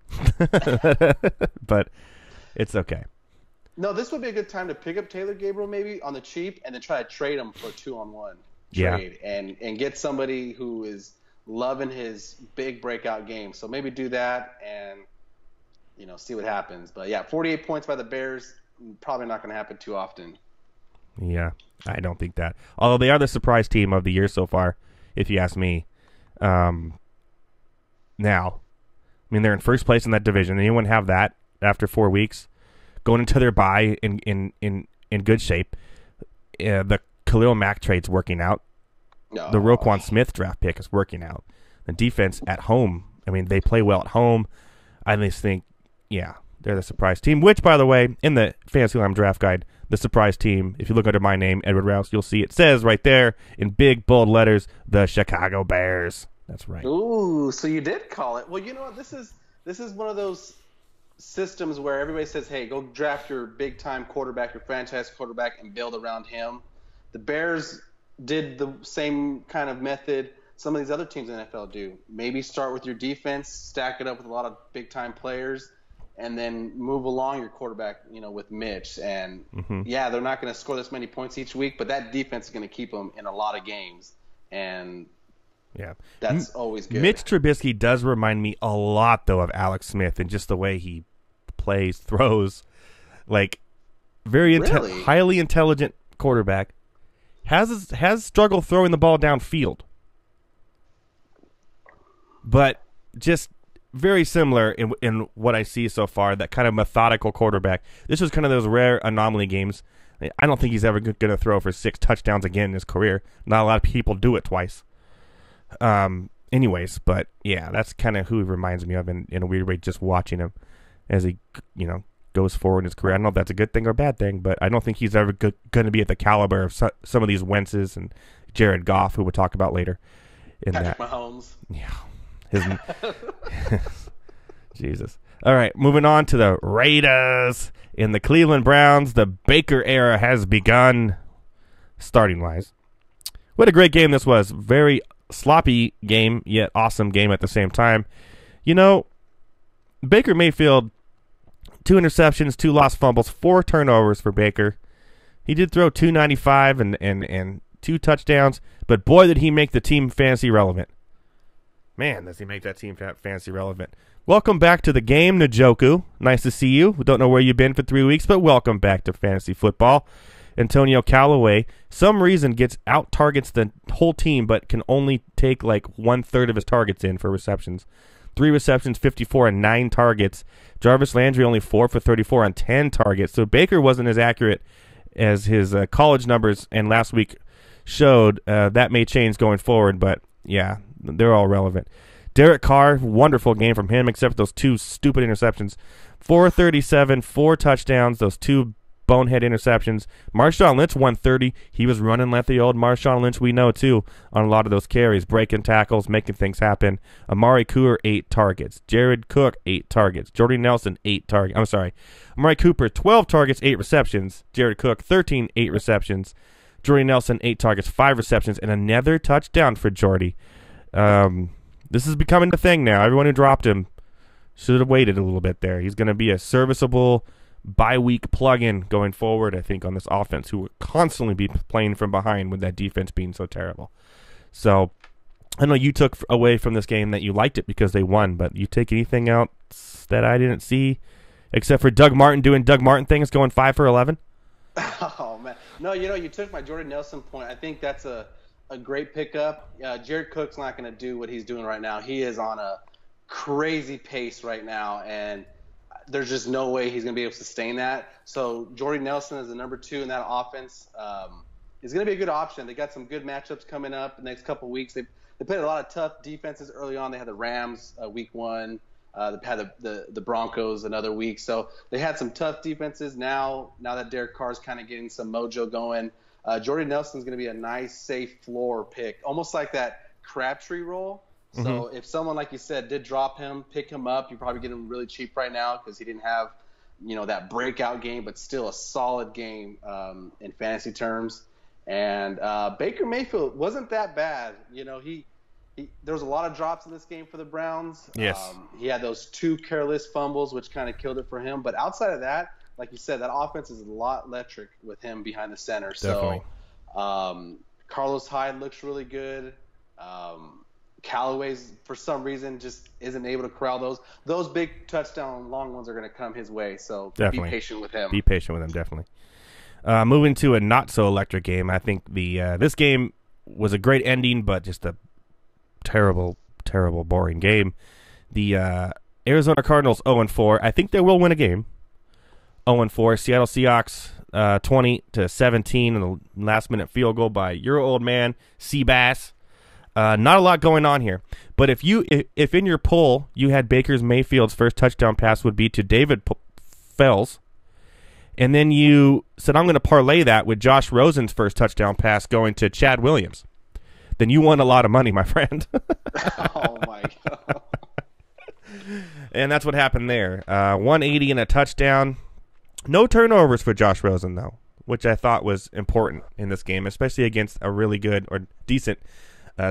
But it's okay. No, this would be a good time to pick up Taylor Gabriel maybe on the cheap and then try to trade him for a 2-on-1 trade and get somebody who is loving his big breakout game. So maybe do that and see what happens. But yeah, 48 points by the Bears, probably not going to happen too often. Yeah, I don't think that. Although they are the surprise team of the year so far, if you ask me. Now, they're in first place in that division. Anyone have that after 4 weeks? Going into their bye in good shape. The Khalil Mack trade's working out. No. The Roquan Smith draft pick is working out. The defense at home, they play well at home. I just think, they're the surprise team. Which, by the way, in the Fantasy Line draft guide, the surprise team, if you look under my name, Edward Rouse, you'll see it says right there in big, bold letters, the Chicago Bears. That's right. Ooh, so you did call it. Well, you know what? This is one of those systems where everybody says, hey, go draft your big-time quarterback, your franchise quarterback, and build around him. The Bears did the same kind of method some of these other teams in the NFL do. Maybe start with your defense, stack it up with a lot of big-time players, and then move along your quarterback, with Mitch. And, they're not going to score this many points each week, but that defense is going to keep them in a lot of games. And that's always good. Mitch Trubisky does remind me a lot, though, of Alex Smith and just the way he plays, throws. Like, very highly intelligent quarterback. Has struggled throwing the ball downfield. But just very similar in what I see so far, that kind of methodical quarterback. This was kind of those rare anomaly games. I don't think he's ever going to throw for 6 touchdowns again in his career. Not a lot of people do it twice. Anyways, but yeah, that's kind of who he reminds me of in a weird way, just watching him as he, goes forward in his career. I don't know if that's a good thing or a bad thing, but I don't think he's ever going to be at the caliber of some of these Wentzes and Jared Goff, who we'll talk about later. Patrick Mahomes. Yeah. Jesus. All right, moving on to the Raiders. In the Cleveland Browns, the Baker era has begun, starting-wise. What a great game this was. Very sloppy game, yet awesome game at the same time. Baker Mayfield, 2 interceptions, 2 lost fumbles, 4 turnovers for Baker. He did throw 295 and 2 touchdowns, but boy, did he make the team fantasy relevant. Man, does he make that team fantasy relevant. Welcome back to the game, Njoku. Nice to see you. We don't know where you've been for 3 weeks, but welcome back to fantasy football. Antonio Callaway, some reason gets out targets the whole team, but can only take like 1/3 of his targets in for receptions. 3 receptions, 54 and 9 targets. Jarvis Landry only 4 for 34 on 10 targets. So Baker wasn't as accurate as his college numbers and last week showed. That may change going forward, but yeah, they're all relevant. Derek Carr, wonderful game from him, except those 2 stupid interceptions. 437, 4 touchdowns, those 2 bonehead interceptions. Marshawn Lynch, 130. He was running like the old Marshawn Lynch we know, too, on a lot of those carries, breaking tackles, making things happen. Amari Cooper, 8 targets. Jared Cook, 8 targets. Jordy Nelson, 8 targets. I'm sorry. Amari Cooper, 12 targets, 8 receptions. Jared Cook, 13, 8 receptions. Jordy Nelson, 8 targets, 5 receptions, and another touchdown for Jordy. This is becoming a thing now. Everyone who dropped him should have waited a little bit there. He's going to be a serviceable bye-week plug-in going forward, I think, on this offense, who will constantly be playing from behind with that defense being so terrible. So I know you took away from this game that you liked it because they won, but you take anything else that I didn't see except for Doug Martin doing Doug Martin things, going 5 for 11? Oh, man. No, you took my Jordan Nelson point. I think that's a great pickup. Jared Cook's not going to do what he's doing right now. He is on a crazy pace right now, and there's just no way he's going to be able to sustain that. So Jordy Nelson is the number 2 in that offense. Is going to be a good option. They got some good matchups coming up the next couple of weeks. They played a lot of tough defenses early on. They had the Rams week 1. They had the Broncos another week. So they had some tough defenses. Now that Derek Carr's kind of getting some mojo going, Jordy Nelson's going to be a nice, safe floor pick, almost like that Crabtree role. So if someone, like you said, did drop him, pick him up, you probably get him really cheap right now because he didn't have, that breakout game, but still a solid game in fantasy terms. And Baker Mayfield wasn't that bad. There was a lot of drops in this game for the Browns. Yes. He had those 2 careless fumbles, which kind of killed it for him. But outside of that, like you said, that offense is a lot electric with him behind the center. Definitely. So Carlos Hyde looks really good. Callaway's, for some reason, just isn't able to corral those big touchdown long ones are going to come his way. So definitely. Be patient with him. Be patient with him, definitely. Moving to a not so electric game, I think this game was a great ending, but just a terrible, terrible, boring game. The Arizona Cardinals 0-4. I think they will win a game. 0-4. Seattle Seahawks 20-17 in the last-minute field goal by your old man Seabass. Not a lot going on here, but if in your poll you had Baker Mayfield's first touchdown pass would be to David Fells, and then you said I'm going to parlay that with Josh Rosen's first touchdown pass going to Chad Williams, then you won a lot of money, my friend. Oh my God! And that's what happened there. 180 and a touchdown. No turnovers for Josh Rosen though, which I thought was important in this game, especially against a really good or decent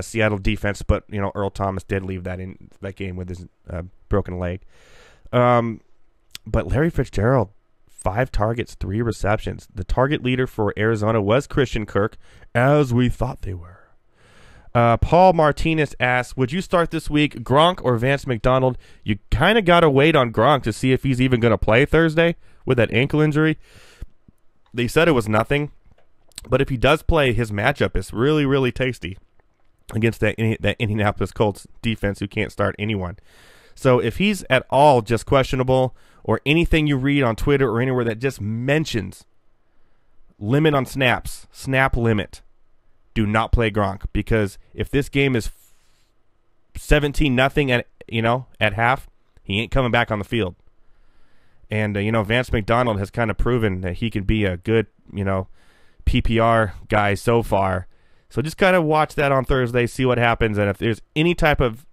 Seattle defense, but Earl Thomas did leave that game with his broken leg. But Larry Fitzgerald, 5 targets, 3 receptions. The target leader for Arizona was Christian Kirk, as we thought they were. Paul Martinez asks, would you start this week, Gronk or Vance McDonald? You kind of got to wait on Gronk to see if he's even going to play Thursday with that ankle injury. They said it was nothing, but if he does play, his matchup is really, really tasty. against that Indianapolis Colts defense who can't start anyone. So if he's at all just questionable, or anything you read on Twitter or anywhere that just mentions limit on snaps, snap limit, do not play Gronk, because if this game is 17-0 at half, he ain't coming back on the field. And Vance McDonald has kind of proven that he can be a good PPR guy so far. So just kind of watch that on Thursday, see what happens, and if there's any type of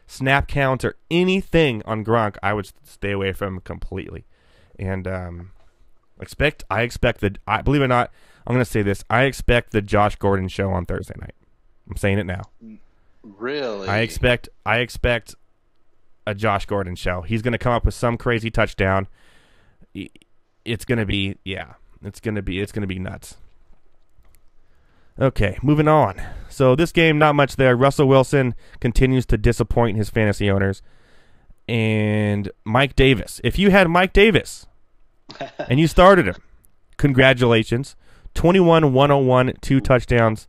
snap count or anything on Gronk, I would stay away from him completely. And I expect believe it or not, I'm going to say this, I expect the Josh Gordon show on Thursday night. I'm saying it now. Really? I expect a Josh Gordon show. He's going to come up with some crazy touchdown. It's going to be nuts. Okay, moving on. So this game, not much there. Russell Wilson continues to disappoint his fantasy owners. And Mike Davis. If you had Mike Davis and you started him, congratulations. 21-101, 2 touchdowns.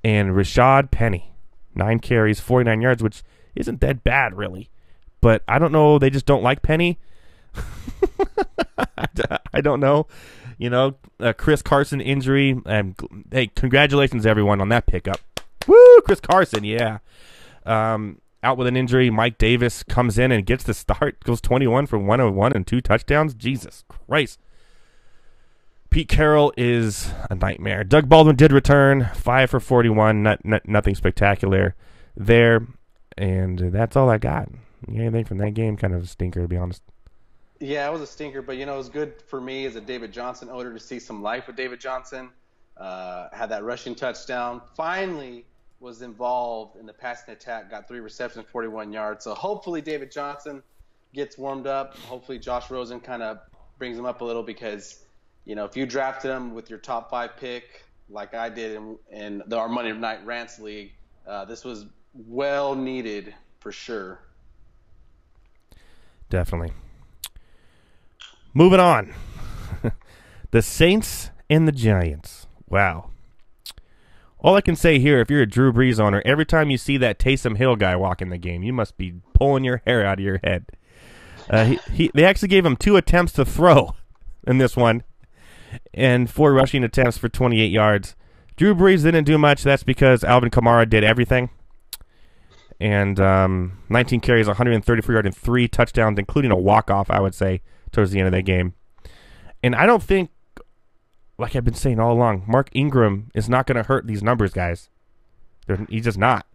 And Rashad Penny, 9 carries, 49 yards, which isn't that bad, really. But I don't know. They just don't like Penny. I don't know. Chris Carson injury. Hey, congratulations, everyone, on that pickup. Woo, Chris Carson, yeah. Out with an injury. Mike Davis comes in and gets the start. Goes 21 for 101 and 2 touchdowns. Jesus Christ. Pete Carroll is a nightmare. Doug Baldwin did return, 5 for 41. Nothing spectacular there. And that's all I got. Anything from that game? Kind of a stinker, to be honest. Yeah, it was a stinker, but it was good for me as a David Johnson owner to see some life with David Johnson. Had that rushing touchdown. Finally was involved in the passing attack, got 3 receptions, 41 yards. So hopefully David Johnson gets warmed up. Hopefully Josh Rosen kind of brings him up a little, because, if you drafted him with your top 5 pick, like I did in our Monday Night Rants League, this was well needed for sure. Definitely. Moving on. The Saints and the Giants. Wow. All I can say here, if you're a Drew Brees owner, every time you see that Taysom Hill guy walk in the game, you must be pulling your hair out of your head. They actually gave him 2 attempts to throw in this one, and 4 rushing attempts for 28 yards. Drew Brees didn't do much. That's because Alvin Kamara did everything. And 19 carries, 134 yards, and 3 touchdowns, including a walk-off, I would say, towards the end of that game. And I don't think, like I've been saying all along, Mark Ingram is not going to hurt these numbers, guys. He's just not.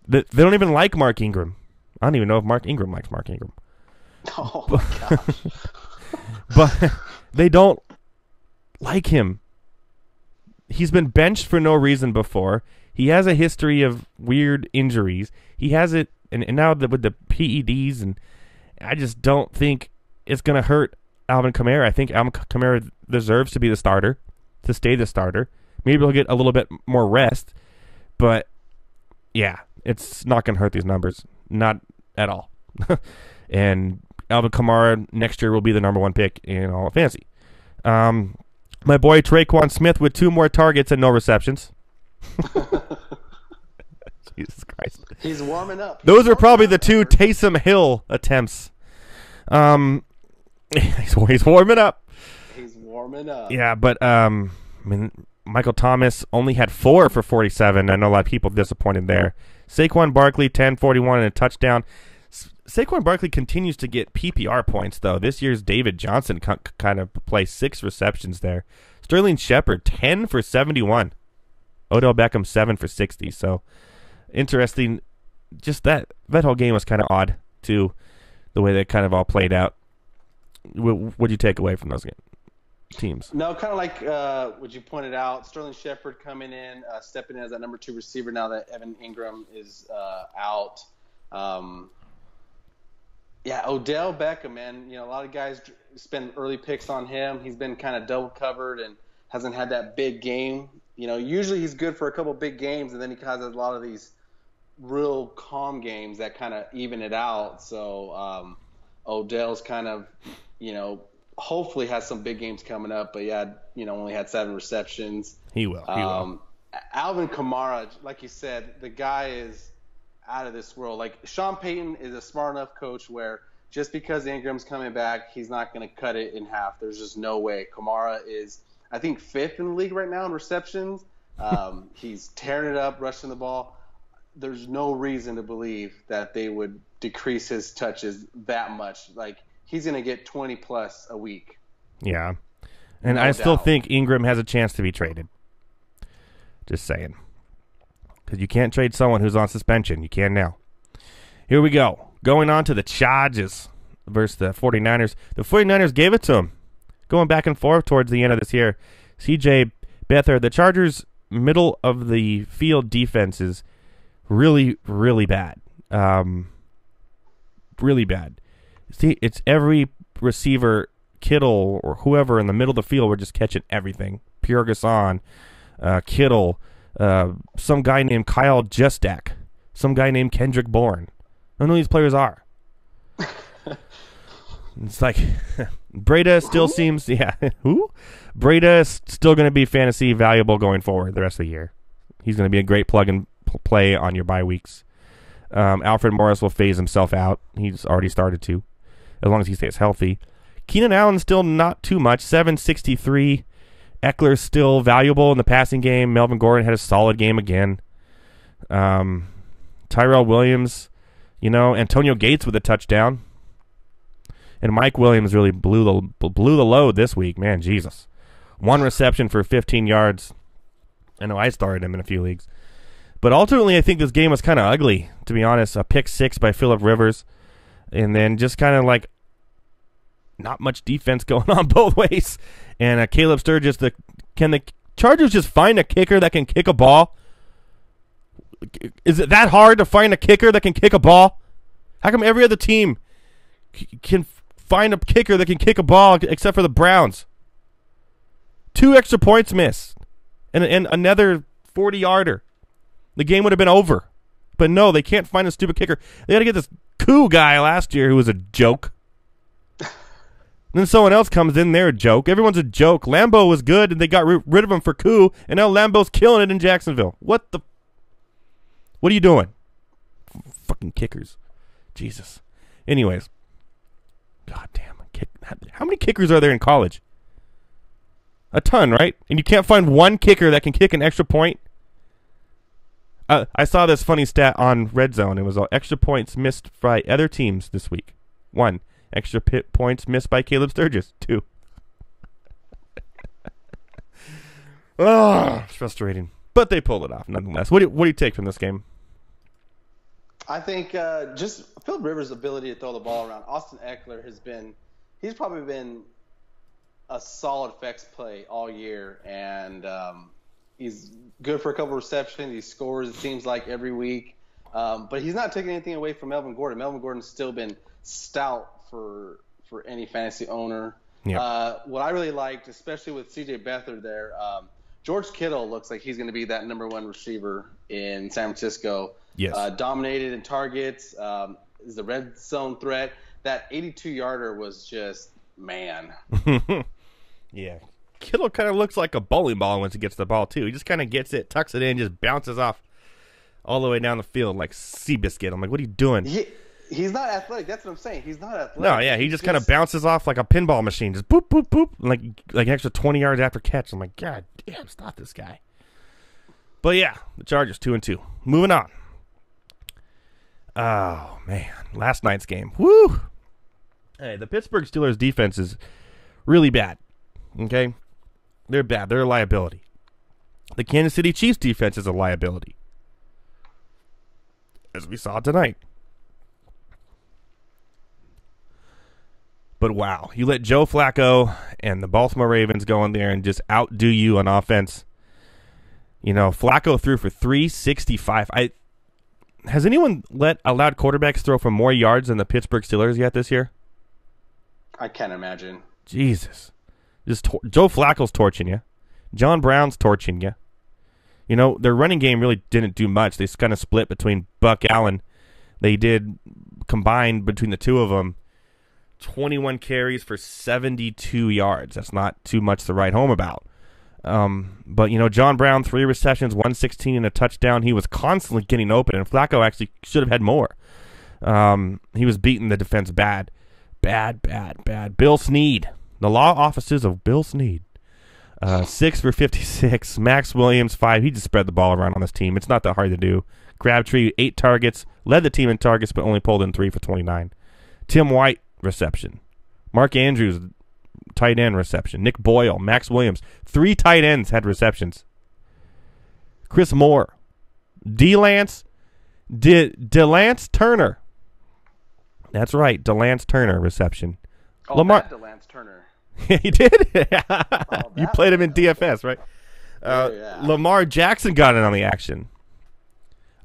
They don't even like Mark Ingram. I don't even know if Mark Ingram likes Mark Ingram. Oh, my gosh. But they don't like him. He's been benched for no reason before. He has a history of weird injuries. He has it, and now with the PEDs, and I just don't think it's going to hurt Alvin Kamara. I think Alvin Kamara deserves to be the starter, to stay the starter. Maybe he'll get a little bit more rest, but yeah, it's not going to hurt these numbers. Not at all. And Alvin Kamara next year will be the number 1 pick in all of fantasy. My boy Traquan Smith with 2 more targets and no receptions. Jesus Christ. He's warming up. Those are probably the 2 Taysom Hill attempts. He's warming up. He's warming up. Yeah, but Michael Thomas only had 4 for 47. I know a lot of people disappointed there. Saquon Barkley, 10, 41, and a touchdown. Saquon Barkley continues to get PPR points, though. This year's David Johnson kind of plays 6 receptions there. Sterling Shepard, 10 for 71. Odell Beckham, 7 for 60. So, interesting. Just that whole game was kind of odd, too, the way that kind of all played out. What do you take away from those teams? No, kind of like what you pointed out, Sterling Shepard coming in, stepping in as that number 2 receiver now that Evan Ingram is out. Yeah, Odell Beckham, man. A lot of guys spend early picks on him. He's been kind of double covered and hasn't had that big game. Usually he's good for a couple big games, and then he has a lot of these real calm games that kind of even it out. So Odell's kind of, hopefully has some big games coming up. But yeah, only had 7 receptions. He will. Alvin Kamara, like you said, the guy is out of this world. Like Sean Payton is a smart enough coach where just because Ingram's coming back, he's not going to cut it in half. There's just no way. Kamara is, I think, 5th in the league right now in receptions. He's tearing it up, rushing the ball. There's no reason to believe that they would decrease his touches that much. Like, he's going to get 20 plus a week. Yeah. And No I still doubt. think Ingram has a chance to be traded. Just saying. Because you can't trade someone who's on suspension. You can now. Here we go. Going on to the Chargers versus the 49ers. The 49ers gave it to them. Going back and forth towards the end of this year. CJ Beathard, the Chargers' middle of the field defense is really, really bad. Really bad. See, it's every receiver, Kittle or whoever in the middle of the field, we're just catching everything. Pierre Gasson, Kittle, some guy named Kyle Justak, some guy named Kendrick Bourne. I don't know who these players are. It's like Breda still seems, who? Breda is still going to be fantasy valuable going forward the rest of the year. He's going to be a great plug and play on your bye weeks. Alfred Morris will phase himself out. He's already started to, as long as he stays healthy. Keenan Allen still not too much, 763. Eckler's still valuable in the passing game. Melvin Gordon had a solid game again. Tyrell Williams, Antonio Gates with a touchdown. And Mike Williams really blew the load this week. Man, Jesus. 1 reception for 15 yards. I know I started him in a few leagues. But ultimately, I think this game was kind of ugly, to be honest. A pick 6 by Phillip Rivers. And then just kind of like not much defense going on both ways. And Caleb Sturgis, can the Chargers just find a kicker that can kick a ball? Is it that hard to find a kicker that can kick a ball? How come every other team can find a kicker that can kick a ball except for the Browns? 2 extra points missed. And another 40-yarder. The game would have been over. But no, they can't find a stupid kicker. They got to get this Koo guy last year who was a joke. Then someone else comes in, they're a joke. Everyone's a joke. Lambeau was good, and they got rid of him for Koo, and now Lambeau's killing it in Jacksonville. What are you doing? Fucking kickers. Jesus. Anyways. God damn. How many kickers are there in college? A ton, right? And you can't find one kicker that can kick an extra point? I saw this funny stat on Red Zone. It was extra points missed by other teams this week. 1. Extra points missed by Caleb Sturgis. 2. It's frustrating. But they pulled it off nonetheless. What do you take from this game? I think just Phillip Rivers' ability to throw the ball around. Austin Eckler he's probably been a solid flex play all year, and he's good for a couple receptions. He scores, it seems like, every week. But he's not taking anything away from Melvin Gordon. Melvin Gordon's still been stout for any fantasy owner. Yep. What I really liked, especially with CJ Beathard there, George Kittle looks like he's going to be that number 1 receiver in San Francisco. Yes. Dominated in targets, is the red zone threat. That 82-yarder was just, man. Yeah. Kittle kind of looks like a bowling ball once he gets the ball, too. He just kind of gets it, tucks it in, just bounces off all the way down the field like Seabiscuit. I'm like, what are you doing? He's not athletic. That's what I'm saying. He's not athletic. No, yeah, he just kind of bounces off like a pinball machine. Just boop, boop, boop. Like an extra 20 yards after catch. I'm like, God damn, stop this guy. But yeah, the Chargers 2-2. Moving on. Oh, man. Last night's game. Woo! Hey, the Pittsburgh Steelers defense is really bad. Okay? They're bad. They're a liability. The Kansas City Chiefs defense is a liability. As we saw tonight. But wow, you let Joe Flacco and the Baltimore Ravens go in there and just outdo you on offense. Flacco threw for 365. Has anyone allowed quarterbacks throw for more yards than the Pittsburgh Steelers yet this year? I can't imagine. Jesus. Joe Flacco's torching you. John Brown's torching you. Their running game really didn't do much. They kind of split between Buck Allen. They did combined between the two of them 21 carries for 72 yards. That's not too much to write home about. But, John Brown, 3 receptions, 116 and a touchdown. He was constantly getting open, and Flacco actually should have had more. He was beating the defense bad. Bad. Bill Snead. The law offices of Bill Snead. 6 for 56. Max Williams, 5. He just spread the ball around on this team. It's not that hard to do. Crabtree, 8 targets. Led the team in targets, but only pulled in 3 for 29. Tim White, reception. Mark Andrews, tight end reception. Nick Boyle, Max Williams. 3 tight ends had receptions. Chris Moore. DeLance Turner. That's right, DeLance Turner reception. Oh, Lamar DeLance Turner. He did? Oh, You played him in DFS, right? Yeah. Lamar Jackson got in on the action.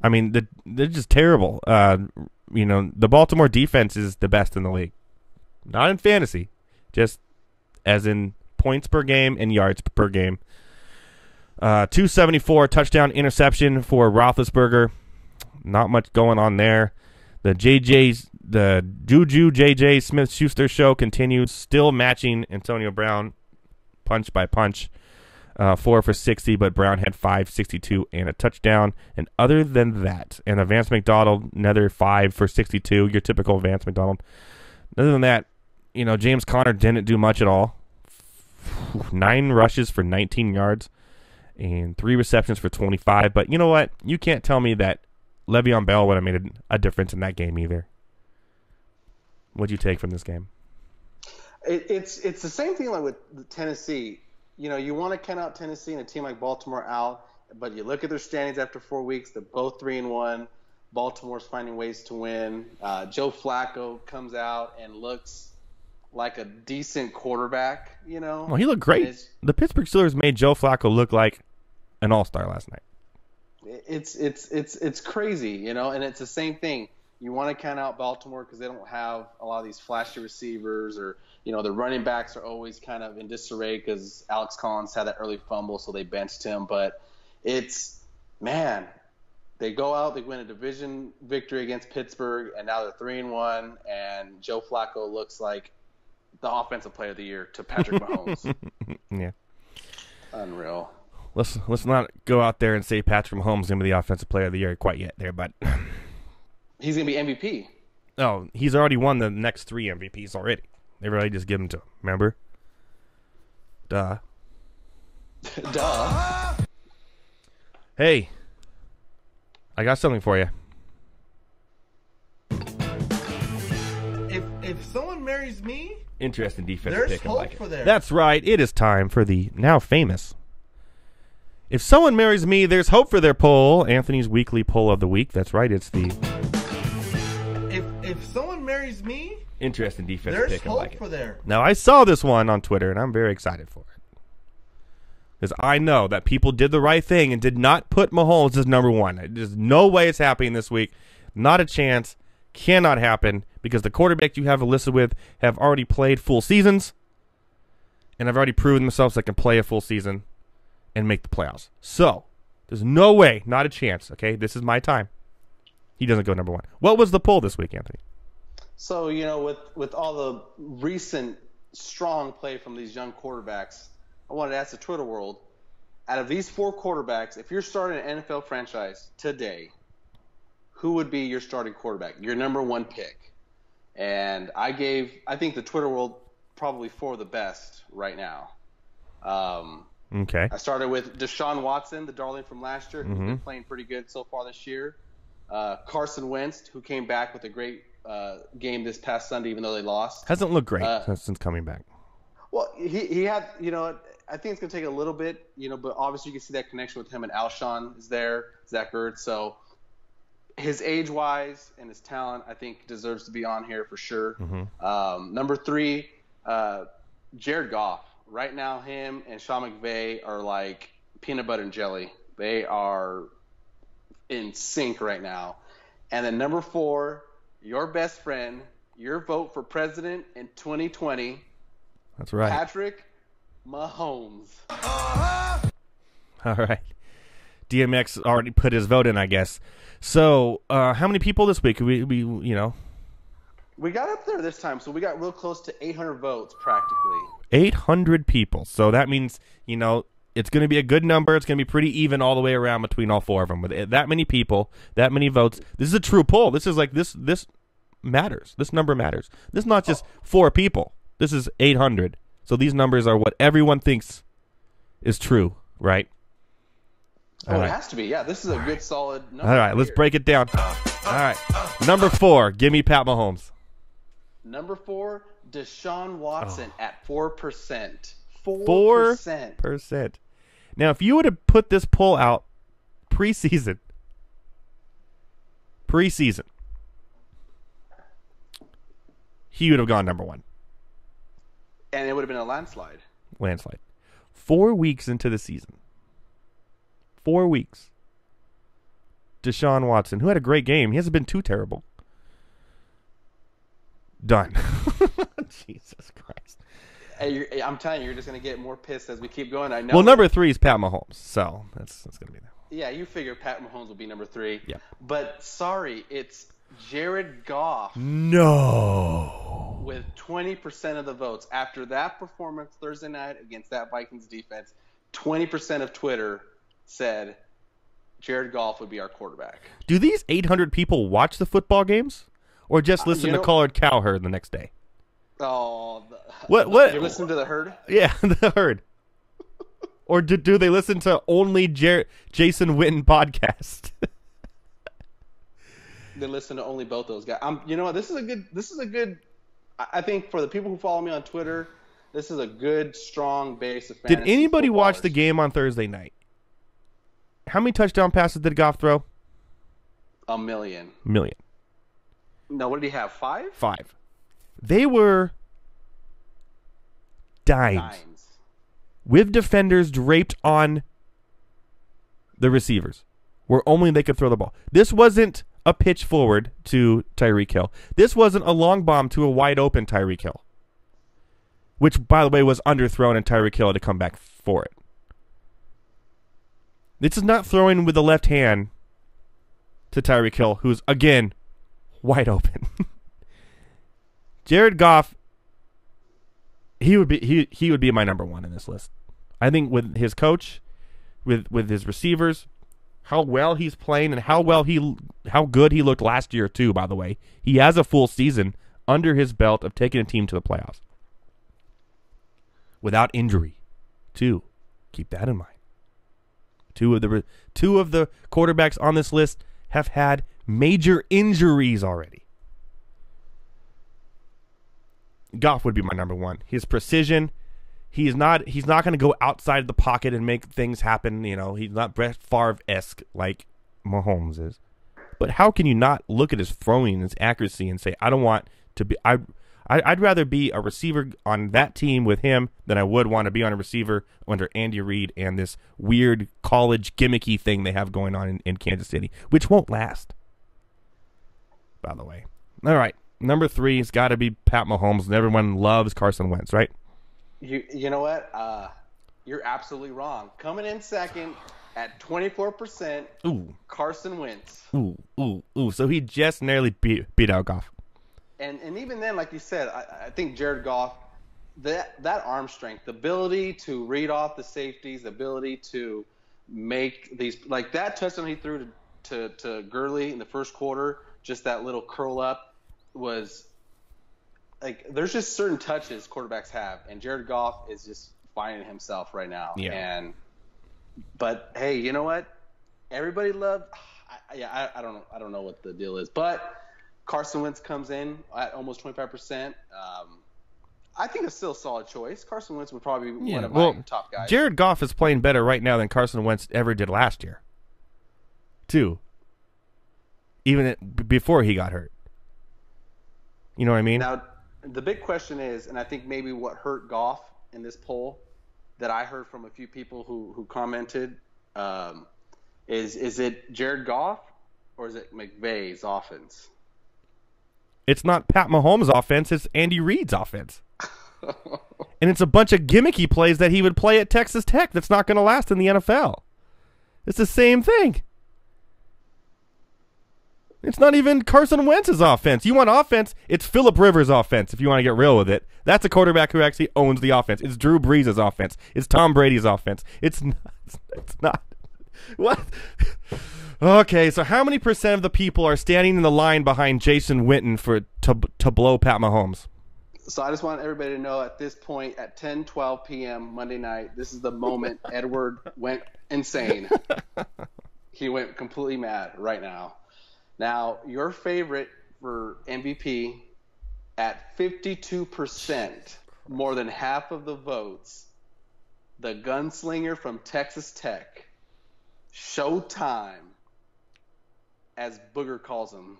I mean, they're just terrible. The Baltimore defense is the best in the league. Not in fantasy, just as in points per game and yards per game. 274 touchdown interception for Roethlisberger. Not much going on there. The Juju JJ Smith-Schuster show continues, still matching Antonio Brown punch by punch. 4 for 60, but Brown had 562 and a touchdown. And other than that, and Vance McDonald, another 5 for 62, your typical Vance McDonald. Other than that, James Conner didn't do much at all. 9 rushes for 19 yards and 3 receptions for 25. But you know what? You can't tell me that Le'Veon Bell would have made a difference in that game either. What'd you take from this game? It's the same thing like with Tennessee. You want to count out Tennessee and a team like Baltimore out, but you look at their standings after 4 weeks. They're both 3-1. Baltimore's finding ways to win. Joe Flacco comes out and looks like a decent quarterback. Well, he looked great. The Pittsburgh Steelers made Joe Flacco look like an all-star last night. It's crazy, and it's the same thing. You want to count out Baltimore because they don't have a lot of these flashy receivers, or the running backs are always kind of in disarray because Alex Collins had that early fumble, so they benched him. But they go out, they win a division victory against Pittsburgh, and now they're 3-1, and Joe Flacco looks like the offensive player of the year to Patrick Mahomes. Yeah, unreal. Let's not go out there and say Patrick Mahomes is going to be the offensive player of the year quite yet there, but he's going to be MVP. Oh, he's already won the next 3 MVPs already. They really just give him to him, remember? Duh. Hey, I got something for you. If someone marries me, interesting defense there's pick. hope for there. That's right. It is time for the now famous "If Someone Marries Me, There's Hope for Their" poll. Anthony's weekly poll of the week. That's right. It's the if someone marries me, interesting defense there's pick. hope for there. Now, I saw this one on Twitter, and I'm very excited for it. Because I know that people did the right thing and did not put Mahomes as number 1. There's no way it's happening this week. Not a chance. Cannot happen. Because the quarterbacks you have listed with have already played full seasons. And have already proven themselves they can play a full season and make the playoffs. So, there's no way, not a chance, okay? This is my time. He doesn't go number 1. What was the poll this week, Anthony? So, with all the recent strong play from these young quarterbacks, I wanted to ask the Twitter world, out of these 4 quarterbacks, if you're starting an NFL franchise today, who would be your starting quarterback, your number 1 pick? And I think the Twitter world probably 4 of the best right now. Okay. I started with Deshaun Watson, the darling from last year, who's been playing pretty good so far this year. Carson Wentz, who came back with a great game this past Sunday, even though they lost. Hasn't looked great since coming back. Well, he had, I think it's going to take a little bit, but obviously you can see that connection with him, and Alshon is there, Zach Ertz. So his age-wise and his talent, I think, deserves to be on here for sure. Number 3, Jared Goff. Right now, him and Sean McVay are like peanut butter and jelly. They are in sync right now. And then number 4, your best friend, your vote for president in 2020. That's right. Patrick Mahomes. All right. DMX already put his vote in, I guess. So, how many people this week? We We got up there this time, so we got real close to 800 votes practically. 800 people. So that means, It's going to be a good number. It's going to be pretty even all the way around between all four of them. With that many people, that many votes, this is a true poll. This is like this matters. This number matters. This is not just 4 people. This is 800. So these numbers are what everyone thinks is true, right? Oh, it has to be. Yeah, this is a good, solid number. All right, let's break it down. All right. Number 4, give me Pat Mahomes. Number 4, Deshaun Watson at 4%. 4%. Now, if you would have put this poll out preseason, he would have gone number 1. And it would have been a landslide. 4 weeks into the season. 4 weeks. Deshaun Watson, who had a great game. He hasn't been too terrible. Done. Jesus Christ. Hey, I'm telling you, you're just going to get more pissed as we keep going. I know. Well, number 3 is Pat Mahomes, so that's going to be there. Yeah, you figure Pat Mahomes will be number 3. Yeah. But sorry, it's Jared Goff. No. With 20% of the votes. After that performance Thursday night against that Vikings defense, 20% of Twitter said Jared Goff would be our quarterback. Do these 800 people watch the football games? Or just listen to Collared Cowherd the next day? Oh, what? You're listening to the herd? Yeah, the herd. Or do they listen to only Jason Witten podcast? They listen to only both those guys. You know what? This is a good. I think for the people who follow me on Twitter, this is a good, strong base of fantasy. Did anybody watch footballers. the game on Thursday night? How many touchdown passes did Goff throw? 1 million. No, what did he have? 5? 5. They were dimes. With defenders draped on the receivers, where only they could throw the ball. This wasn't a pitch forward to Tyreek Hill. This wasn't a long bomb to a wide open Tyreek Hill, which, by the way, was underthrown and Tyreek Hill had to come back for it. This is not throwing with the left hand to Tyreek Hill, who's, again, wide open. Jared Goff, he would be my number 1 in this list. I think with his coach, with his receivers, how well he's playing and how good he looked last year too, by the way. He has a full season under his belt of taking a team to the playoffs. Without injury, too. Keep that in mind. Two of the quarterbacks on this list have had major injuries already. Goff would be my number 1. His precision, he's not going to go outside the pocket and make things happen. You know, he's not Brett Favre-esque like Mahomes is. But how can you not look at his throwing, his accuracy, and say, I don't want to be. I'd rather be a receiver on that team with him than I would want to be on a receiver under Andy Reid and this weird college gimmicky thing they have going on in Kansas City, which won't last. By the way, all right. Number 3 has got to be Pat Mahomes, and everyone loves Carson Wentz, right? You know what? You're absolutely wrong. Coming in second at 24%, Carson Wentz. Ooh. So he just nearly beat out Goff. And even then, like you said, I think Jared Goff, that arm strength, the ability to read off the safeties, the ability to make these, like that touchdown he threw to Gurley in the first quarter, just that little curl up, was like there's just certain touches quarterbacks have, and Jared Goff is just finding himself right now. Yeah. But hey, you know what? Everybody loved. I don't know what the deal is, but Carson Wentz comes in at almost 25%. I think it's still a solid choice. Carson Wentz would probably be one of my top guys. Jared Goff is playing better right now than Carson Wentz ever did last year, too. Even before he got hurt. You know what I mean? Now, the big question is, and I think maybe what hurt Goff in this poll that I heard from a few people who commented, is it Jared Goff or is it McVay's offense? It's not Pat Mahomes' offense, it's Andy Reid's offense. And it's a bunch of gimmicky plays that he would play at Texas Tech that's not going to last in the NFL. It's the same thing. It's not even Carson Wentz's offense. You want offense? It's Phillip Rivers' offense, if you want to get real with it. That's a quarterback who actually owns the offense. It's Drew Brees' offense. It's Tom Brady's offense. It's not. What? Okay, so how many % of the people are standing in the line behind Jason Witten to blow Pat Mahomes? So I just want everybody to know at this point, at 10:12 p.m. Monday night, this is the moment Edward went insane. He went completely mad right now. Now, your favorite for MVP at 52%, more than half of the votes, the gunslinger from Texas Tech, Showtime, as Booger calls him,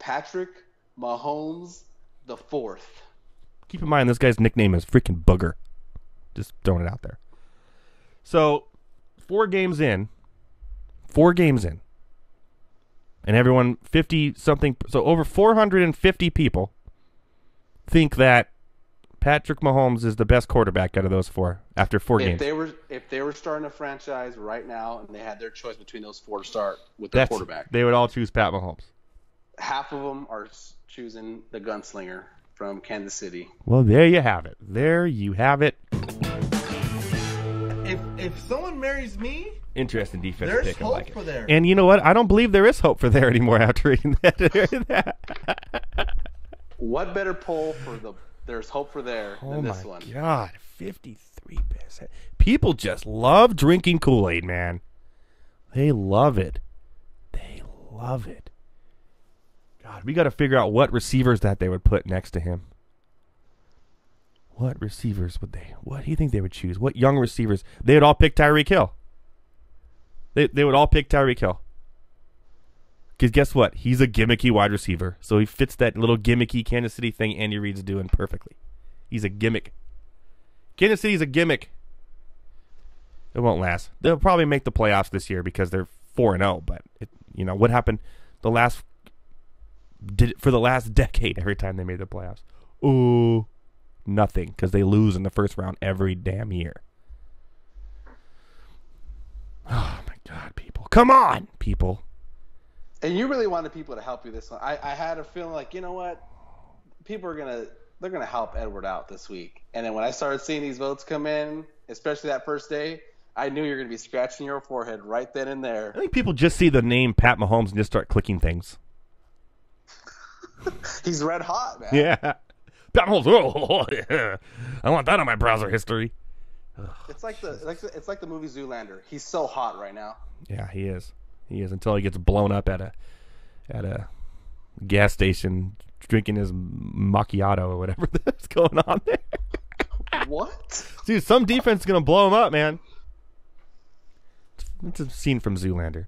Patrick Mahomes the fourth. Keep in mind, this guy's nickname is freaking Booger. Just throwing it out there. So, 4 games in, and everyone 50-something, so over 450 people think that Patrick Mahomes is the best quarterback out of those 4 after 4 games. If they were starting a franchise right now and they had their choice between those 4 to start with their quarterback, they would all choose Pat Mahomes. Half of them are choosing the gunslinger from Kansas City. Well, there you have it. If someone marries me, Interesting defensive there's pick. I hope like it. for there. And you know what? I don't believe there is hope for there anymore after reading that. What better poll for there's hope for there than this one? Oh my God, 53%. People just love drinking Kool-Aid, man. They love it. God, we got to figure out what receivers that they would put next to him. What receivers would they? What do you think they would choose? What young receivers? They would all pick Tyreek Hill. They would all pick Tyreek Hill. Because guess what? He's a gimmicky wide receiver. So he fits that little gimmicky Kansas City thing Andy Reid's doing perfectly. He's a gimmick. Kansas City's a gimmick. It won't last. They'll probably make the playoffs this year because they're 4-0. But, what happened for the last decade every time they made the playoffs? Ooh, nothing, because they lose in the first round every damn year. Oh, my God, people. Come on, people. And you really wanted people to help you this one. I had a feeling like, you know what? People they're gonna help Edward out this week. And then when I started seeing these votes come in, especially that first day, I knew you were gonna be scratching your forehead right then and there. I think people just see the name Pat Mahomes and just start clicking things. He's red hot, man. Yeah. Pat Mahomes. Oh, yeah. I want that on my browser history. It's like the movie Zoolander. He's so hot right now. Yeah, he is. He is, until he gets blown up at a gas station drinking his macchiato or whatever that's going on there. What? Dude, some defense is going to blow him up, man. It's a scene from Zoolander.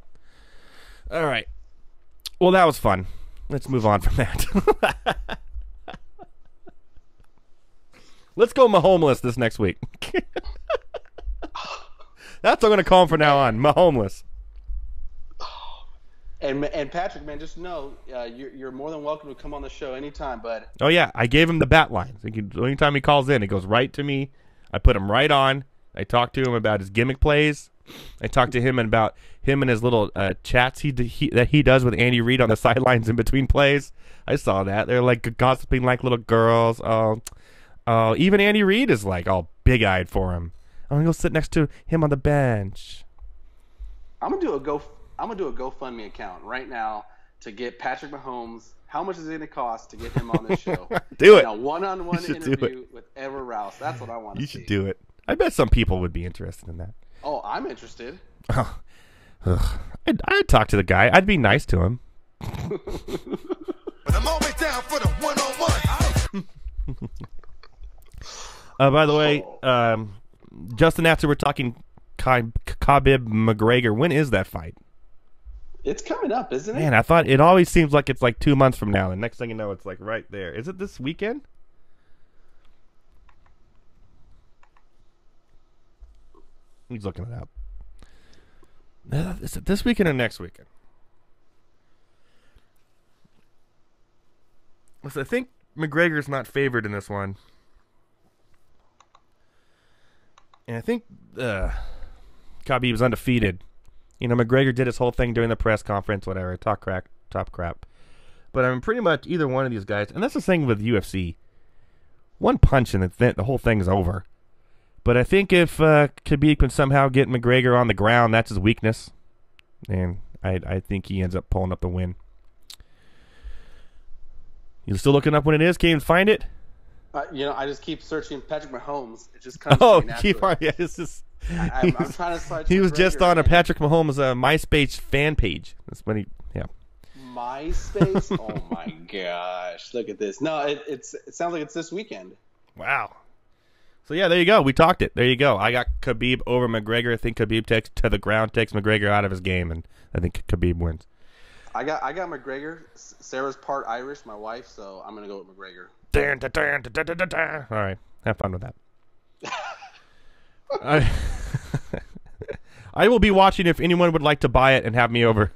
All right. Well, that was fun. Let's move on from that. Let's go Mahomeless this next week. That's what I'm going to call him from now on. Mahomeless. And Patrick, man, just know you're more than welcome to come on the show anytime, bud. Oh, yeah. I gave him the bat line. So anytime he calls in, it goes right to me. I put him right on. I talked to him about his gimmick plays. I talked to him about him and his little chats that he does with Andy Reid on the sidelines in between plays. I saw that. They're like gossiping like little girls. Even Andy Reid is like all big-eyed for him. I'm going to go sit next to him on the bench. I'm gonna do a GoFundMe account right now to get Patrick Mahomes. How much is it going to cost to get him on this show? Do it. A one-on-one interview with Edward Rouse. That's what I want to see. You should do it. I bet some people would be interested in that. Oh, I'm interested. Oh, I'd talk to the guy. I'd be nice to him. But I'm always down for the one-on-one. By the way, Justin, after we're talking Khabib McGregor, when is that fight? It's coming up, isn't it? Man, I thought it always seems like it's like 2 months from now. And next thing you know, it's like right there. Is it this weekend? He's looking it up. Is it this weekend or next weekend? So I think McGregor's not favored in this one. And I think Khabib's undefeated. You know, McGregor did his whole thing during the press conference, whatever. Talk crap. But I'm pretty much either one of these guys. And that's the thing with UFC. One punch and the whole thing's over. But I think if Khabib can somehow get McGregor on the ground, that's his weakness. And I think he ends up pulling up the win. You still looking up when it is? Can you find it? I just keep searching Patrick Mahomes. It just comes. Oh, to me keep on. naturally. Yeah, it's just. I'm trying to search. He was McGregor, just on a man. Patrick Mahomes MySpace fan page. That's when he. Yeah. MySpace. Oh my gosh! Look at this. No, it sounds like it's this weekend. Wow. So yeah, there you go. We talked it. There you go. I got Khabib over McGregor. I think Khabib takes to the ground, takes McGregor out of his game, and I think Khabib wins. I got McGregor. Sarah's part Irish, my wife, so I'm gonna go with McGregor. All right, have fun with that. I will be watching if anyone would like to buy it and have me over.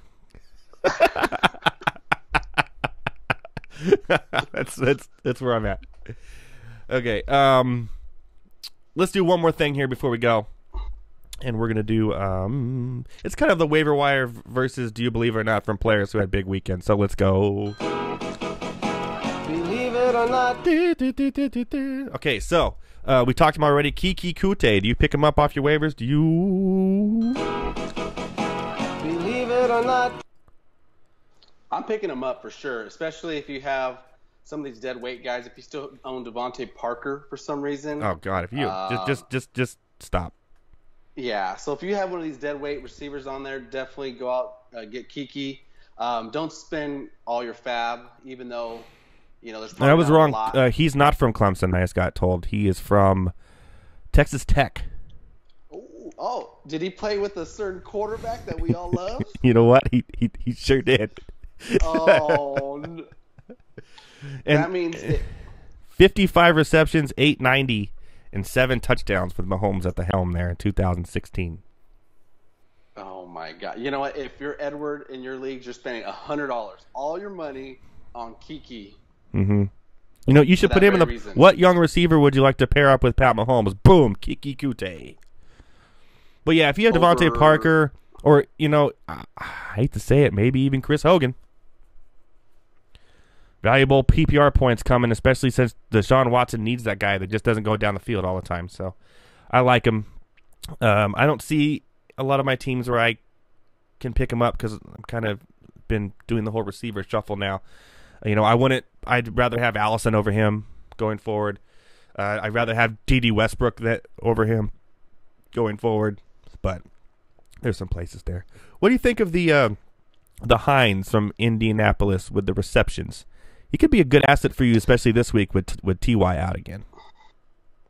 That's where I'm at. Okay, let's do one more thing here before we go. And we're going to do, it's kind of the waiver wire versus do you believe it or not from players who had big weekends. So let's go. Believe it or not. Okay, so we talked about already. Kiki Kute. Do you pick him up off your waivers? Do you Believe it or not. I'm picking him up for sure, especially if you have some of these dead weight guys. If you still own Devontae Parker for some reason. Oh God, if you just stop. Yeah, so if you have one of these dead weight receivers on there, definitely go out, get Kiki. Don't spend all your fab, even though, there's probably I was not a wrong. lot. He's not from Clemson, I just got told. He is from Texas Tech. Oh, did he play with a certain quarterback that we all love? You know what? He sure did. Oh, And that means 55 receptions, 890, and 7 touchdowns with Mahomes at the helm there in 2016. oh my God. You know what? If you're Edward in your leagues, you're spending $100, all your money on Kiki. Mm-hmm. You should For put that him in the. very reason. What young receiver would you like to pair up with Pat Mahomes? Boom, Kiki Kute. But yeah, if you have Devontae Over- Parker, or I hate to say it, maybe even Chris Hogan. Valuable PPR points coming, especially since Deshaun Watson needs that guy that just doesn't go down the field all the time. So I like him. I don't see a lot of my teams where I can pick him up because I'm kind of been doing the whole receiver shuffle now. I'd rather have Allison over him going forward. I'd rather have D.D. Westbrook over him going forward. But there's some places there. What do you think of the Hines from Indianapolis with the receptions? He could be a good asset for you, especially this week with T.Y. out again.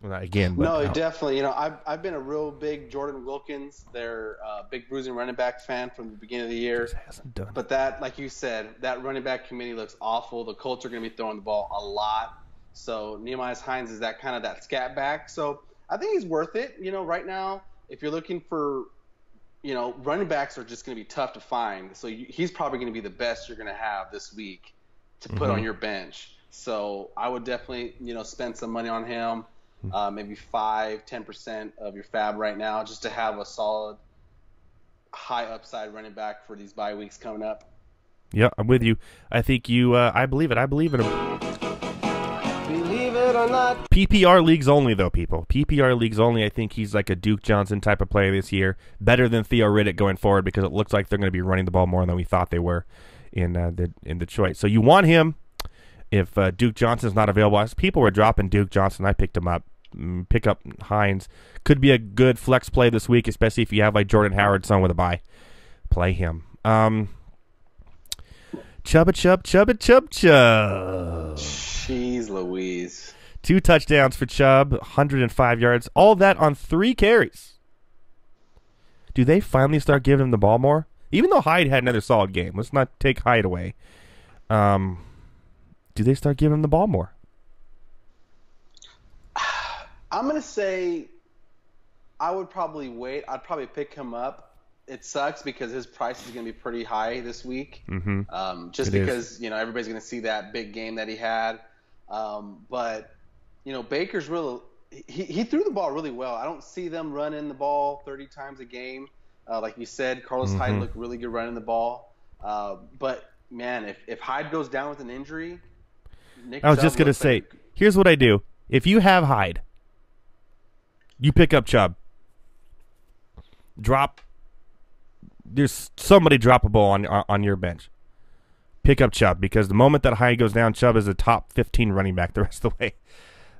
Well, not again, but No, out. definitely. I've been a real big Jordan Wilkins, their big bruising running back fan from the beginning of the year. Just hasn't done. But that, like you said, that running back committee looks awful. The Colts are going to be throwing the ball a lot. So Nehemiah Hines is that kind of that scat back. So I think he's worth it. Right now, if you're looking for, running backs are just going to be tough to find. So he's probably going to be the best you're going to have this week to put on your bench. So I would definitely, spend some money on him. Maybe 5-10% of your fab right now, just to have a solid, high upside running back for these bye weeks coming up. Yeah, I'm with you. I think you. I believe it. I believe in him. Believe it or not. PPR leagues only, though, people. PPR leagues only. I think he's like a Duke Johnson type of player this year. Better than Theo Riddick going forward because it looks like they're going to be running the ball more than we thought they were in Detroit. So you want him. If Duke Johnson's not available, as people were dropping Duke Johnson, I picked him up. Pick up Hines. Could be a good flex play this week, especially if you have like Jordan Howard, son with a bye. Play him. Chubba. Jeez Louise. 2 touchdowns for Chubb, 105 yards. All that on 3 carries. Do they finally start giving him the ball more? Even though Hyde had another solid game. Let's not take Hyde away. Do they start giving him the ball more? I'm going to say I would probably wait. I'd probably pick him up. It sucks because his price is going to be pretty high this week. Mm-hmm. Just because, everybody's going to see that big game that he had. But, Baker's really he threw the ball really well. I don't see them running the ball 30 times a game. Like you said, Carlos Hyde looked really good running the ball. But man, if Hyde goes down with an injury, Nick I was Chubb just going to looks say, like here's what I do. If you have Hyde, you pick up Chubb. There's somebody droppable on your bench. Pick up Chubb, because the moment that Hyde goes down, Chubb is a top 15 running back the rest of the way.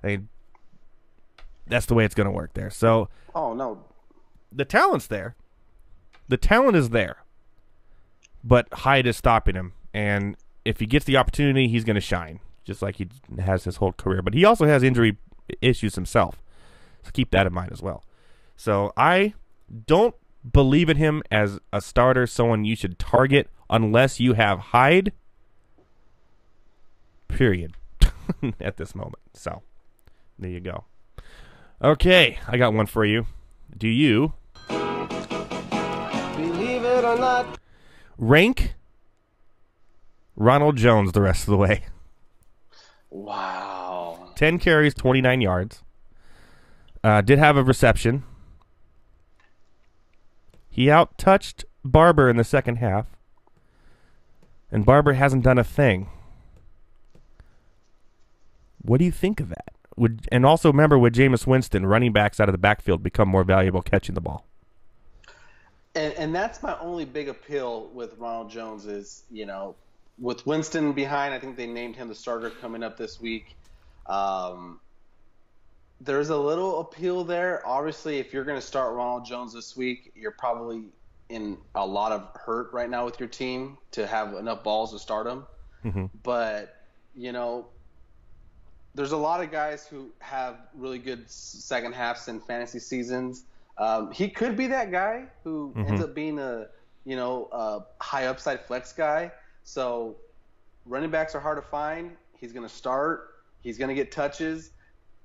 I mean, that's the way it's going to work there. So, oh no, the talent's there. The talent is there. But Hyde is stopping him. And if he gets the opportunity, he's going to shine, just like he has his whole career. But he also has injury issues himself. So keep that in mind as well. So I don't believe in him as a starter, someone you should target unless you have Hyde, period, at this moment. So there you go. Okay, I got one for you. Do you believe it or not? Rank Ronald Jones the rest of the way. Wow. 10 carries, 29 yards. Did have a reception. He out-touched Barber in the second half. And Barber hasn't done a thing. What do you think of that? And also remember, with Jameis Winston, running backs out of the backfield become more valuable catching the ball. And that's my only big appeal with Ronald Jones is, with Winston behind, I think they named him the starter coming up this week. There's a little appeal there. Obviously, if you're going to start Ronald Jones this week, you're probably in a lot of hurt right now with your team to have enough balls to start him. Mm-hmm. But, there's a lot of guys who have really good second halves in fantasy seasons. He could be that guy who ends up being a high upside flex guy. So running backs are hard to find. He's going to start. He's going to get touches.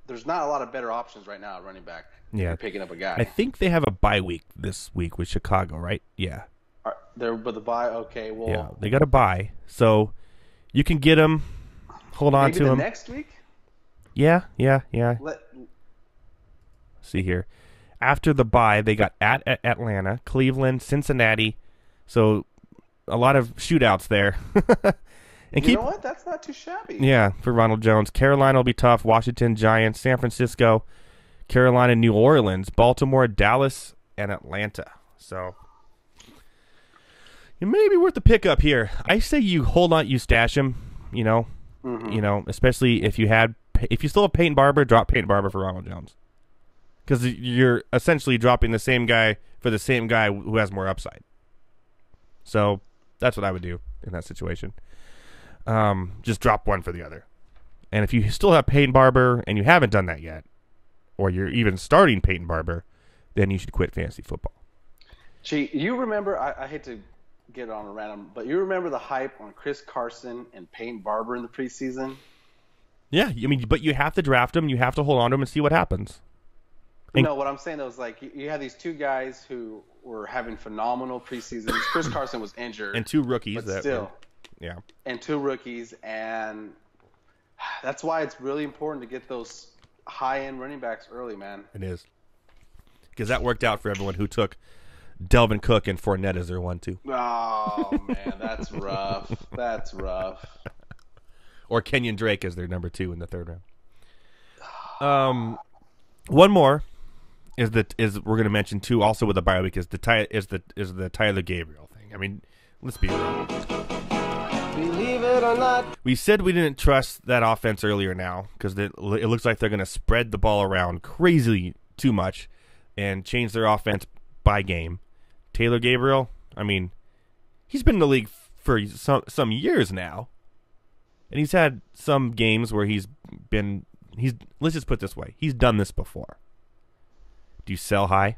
There's not a lot of better options right now at running back. Yeah, You're picking up a guy. I think they have a bye week this week with Chicago, right? Yeah. But the bye, okay. Well, yeah, they got a bye, so you can get him. Hold on to him next week. Yeah. See here. After the bye, they got at Atlanta, Cleveland, Cincinnati. So a lot of shootouts there. And you know what? That's not too shabby. Yeah, for Ronald Jones. Carolina will be tough. Washington, Giants, San Francisco, Carolina, New Orleans, Baltimore, Dallas, and Atlanta. So it may be worth the pickup here. I say you hold on, you stash him, especially if you still have Peyton Barber, drop Peyton Barber for Ronald Jones. Because you're essentially dropping the same guy for the same guy who has more upside. So that's what I would do in that situation. Just drop one for the other. And if you still have Peyton Barber and you haven't done that yet, or you're even starting Peyton Barber, then you should quit fantasy football. Gee, you remember, I hate to get on a random, but you remember the hype on Chris Carson and Peyton Barber in the preseason? Yeah, but you have to draft them, you have to hold on to them and see what happens. No, what I'm saying though is you have these two guys who were having phenomenal preseasons. Chris Carson was injured. And two rookies. Yeah. And two rookies, and that's why it's really important to get those high-end running backs early, man. It is. Because that worked out for everyone who took Delvin Cook and Fournette as their 1-2. Oh, man, that's rough. That's rough. Or Kenyon Drake as their number 2 in the third round. One more is we're going to mention too, also with the bye week, is the Tyler Gabriel thing. I mean, let's be real. Believe it or not. We said we didn't trust that offense earlier now because it looks like they're going to spread the ball around crazily too much and change their offense by game. Taylor Gabriel, I mean, he's been in the league for some years now. And he's had some games where let's just put it this way. He's done this before. Do you sell high?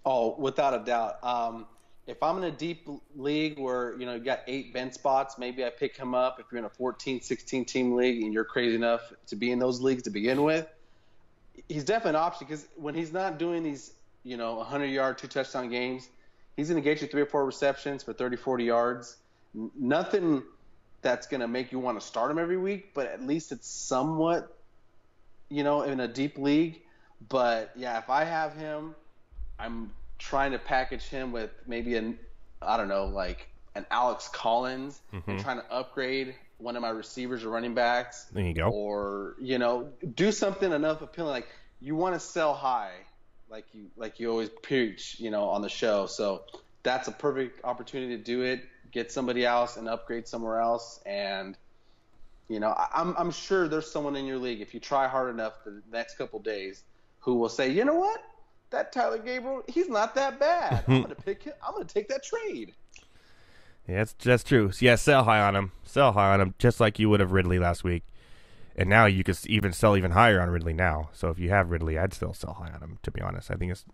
Oh, without a doubt. If I'm in a deep league where, you got 8 bench spots, maybe I pick him up. If you're in a 14, 16 team league and you're crazy enough to be in those leagues to begin with, he's definitely an option because when he's not doing these, 100-yard, 2-touchdown games, he's going to get you 3 or 4 receptions for 30, 40 yards. Nothing that's going to make you want to start him every week, but at least it's somewhat, in a deep league. But, yeah, if I have him, I'm trying to package him with maybe an Alex Collins and trying to upgrade one of my receivers or running backs. There you go. Or, do something enough appealing. Like, you want to sell high, like you always preach, on the show. So that's a perfect opportunity to do it. Get somebody else and upgrade somewhere else. And, I'm sure there's someone in your league, if you try hard enough the next couple days, who will say, you know what? That Tyler Gabriel, he's not that bad. I'm going to pick him. I'm going to take that trade. Yeah, that's true. So, yeah, sell high on him. Sell high on him, just like you would have Ridley last week. And now you could even sell even higher on Ridley now. So if you have Ridley, I'd still sell high on him, to be honest. I think it's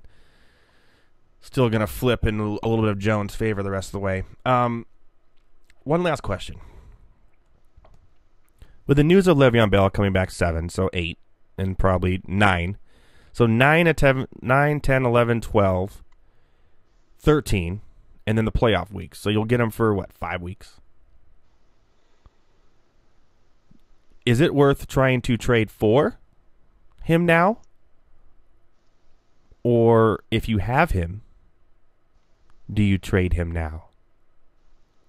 still going to flip in a little bit of Jones' favor the rest of the way. One last question. With the news of Le'Veon Bell coming back 7, so 8, and probably 9. So 9, 10, 11, 12, 13, and then the playoff weeks. So you'll get him for, 5 weeks? Is it worth trying to trade for him now? Or if you have him, do you trade him now?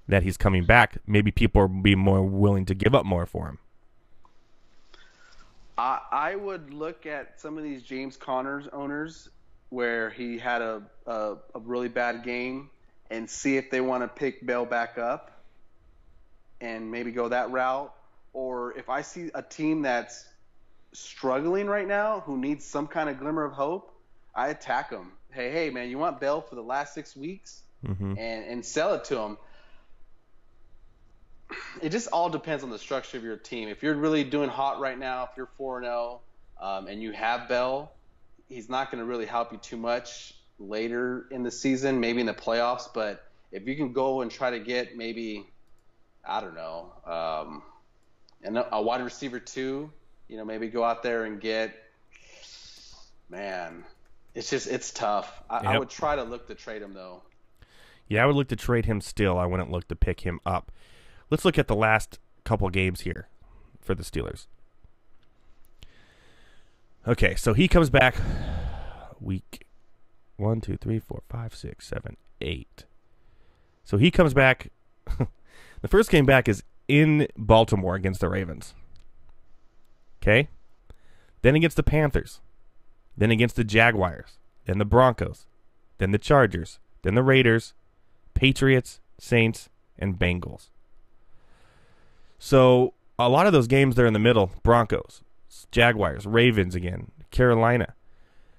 That he's coming back, maybe people will be more willing to give up more for him. I would look at some of these James Conner's owners where he had a really bad game and see if they want to pick Bell back up and maybe go that route. Or if I see a team that's struggling right now who needs some kind of glimmer of hope, I attack them. Hey, man, you want Bell for the last 6 weeks? And sell it to them. It just all depends on the structure of your team. If you're really doing hot right now, if you're 4-0 and you have Bell, he's not going to really help you too much later in the season, maybe in the playoffs. But if you can go and try to get maybe, I don't know, and a wide receiver too, maybe go out there and get, man, it's tough. I would try to look to trade him though. Yeah, I would look to trade him still. I wouldn't look to pick him up. Let's look at the last couple games here for the Steelers. Okay, so he comes back week 1, 2, 3, 4, 5, 6, 7, 8. So he comes back. The first game back is in Baltimore against the Ravens. Okay? Then against the Panthers. Then against the Jaguars. Then the Broncos. Then the Chargers. Then the Raiders. Patriots, Saints, and Bengals. So a lot of those games there in the middle, Broncos, Jaguars, Ravens again, Carolina,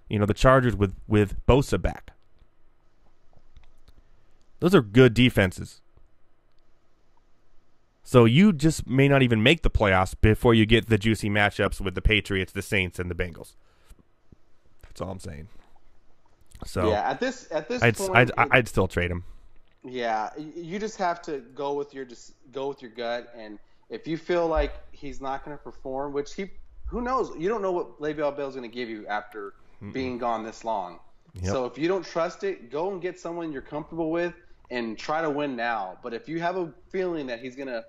the Chargers with Bosa back. Those are good defenses. So you just may not even make the playoffs before you get the juicy matchups with the Patriots, the Saints, and the Bengals. That's all I'm saying. So yeah, at this point, I'd still trade him. Yeah, you just have to go with your gut, and if you feel like he's not going to perform, which who knows? You don't know what Le'Veon Bell is going to give you after being gone this long. Yep. So if you don't trust it, go and get someone you're comfortable with and try to win now. But if you have a feeling that he's going to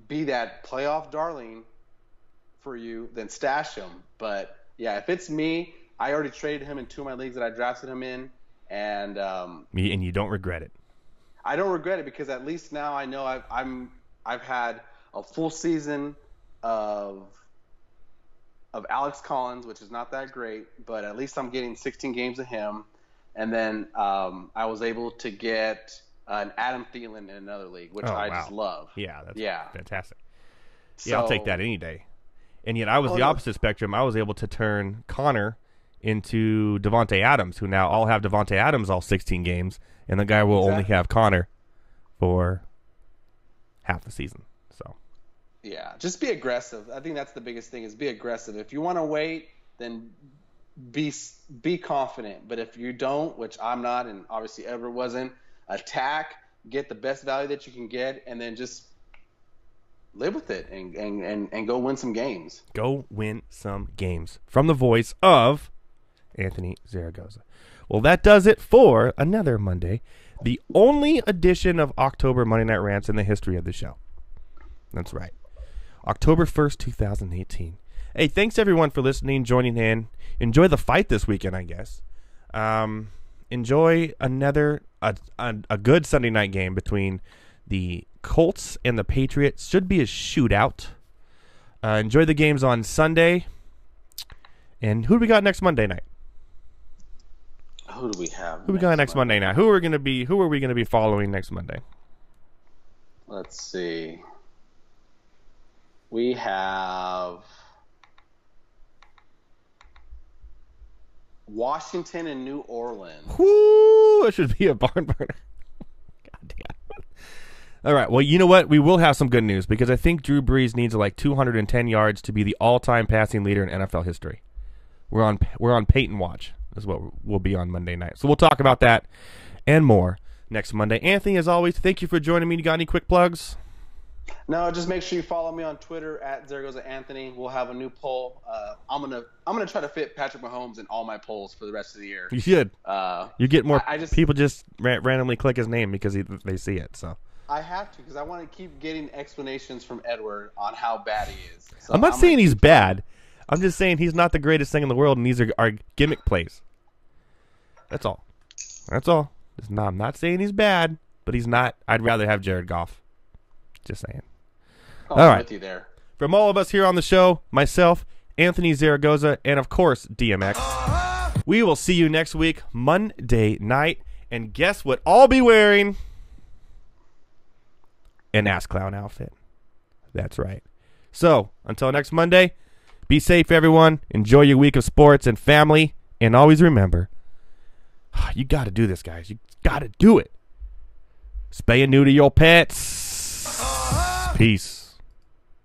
be that playoff darling for you, then stash him. But yeah, if it's me, I already traded him in 2 of my leagues that I drafted him in, and you don't regret it. I don't regret it because at least now I know I've had a full season of Alex Collins, which is not that great, but at least I'm getting 16 games of him. And then I was able to get an Adam Thielen in another league, which just love. Yeah, that's fantastic. So, I'll take that any day. And yet I was the opposite spectrum. I was able to turn Connor into Devontae Adams, who now I'll have Devontae Adams all 16 games, and the guy will only have Connor for half the season. So yeah, just be aggressive. I think that's the biggest thing is be aggressive. If you want to wait, then be confident. But if you don't, which I'm not and obviously ever wasn't, attack, get the best value that you can get, and then just live with it and go win some games. Go win some games. From the voice of Anthony Zaragoza. Well, that does it for another Monday, the only edition of October Monday Night Rants in the history of the show. That's right. October 1st, 2018. Hey, thanks everyone for listening, joining in. Enjoy the fight this weekend, I guess. Enjoy another a good Sunday night game between The Colts and the Patriots should be a shootout. Enjoy the games on Sunday. And who do we got next Monday night? Who do we have? Who we got next Monday night? Who are we going to be following next Monday? Let's see. We have Washington and New Orleans. Whoo! It should be a barn burner. God damn. All right. Well, you know what? We will have some good news because I think Drew Brees needs like 210 yards to be the all-time passing leader in NFL history. We're on Peyton watch. Is what we'll be on Monday night. So we'll talk about that and more next Monday. Anthony, as always, thank you for joining me. You got any quick plugs? No, just make sure you follow me on Twitter at @ZerGoesAnthony. We'll have a new poll. I'm gonna try to fit Patrick Mahomes in all my polls for the rest of the year. You should. You get more people just randomly click his name because they see it. So I have to because I want to keep getting explanations from Edward on how bad he is. So I'm not saying he's bad. I'm just saying he's not the greatest thing in the world, and these are gimmick plays. That's all. I'm not saying he's bad, but he's not. I'd rather have Jared Goff. Just saying. Oh, all I'm right. with you there. From all of us here on the show, myself, Anthony Zaragoza, and of course DMX, we will see you next week, Monday night. And guess what? I'll be wearing an Ass Clown outfit. That's right. So until next Monday. Be safe, everyone. Enjoy your week of sports and family. And always remember, you got to do this, guys. You got to do it. Spay and neuter your pets. Peace.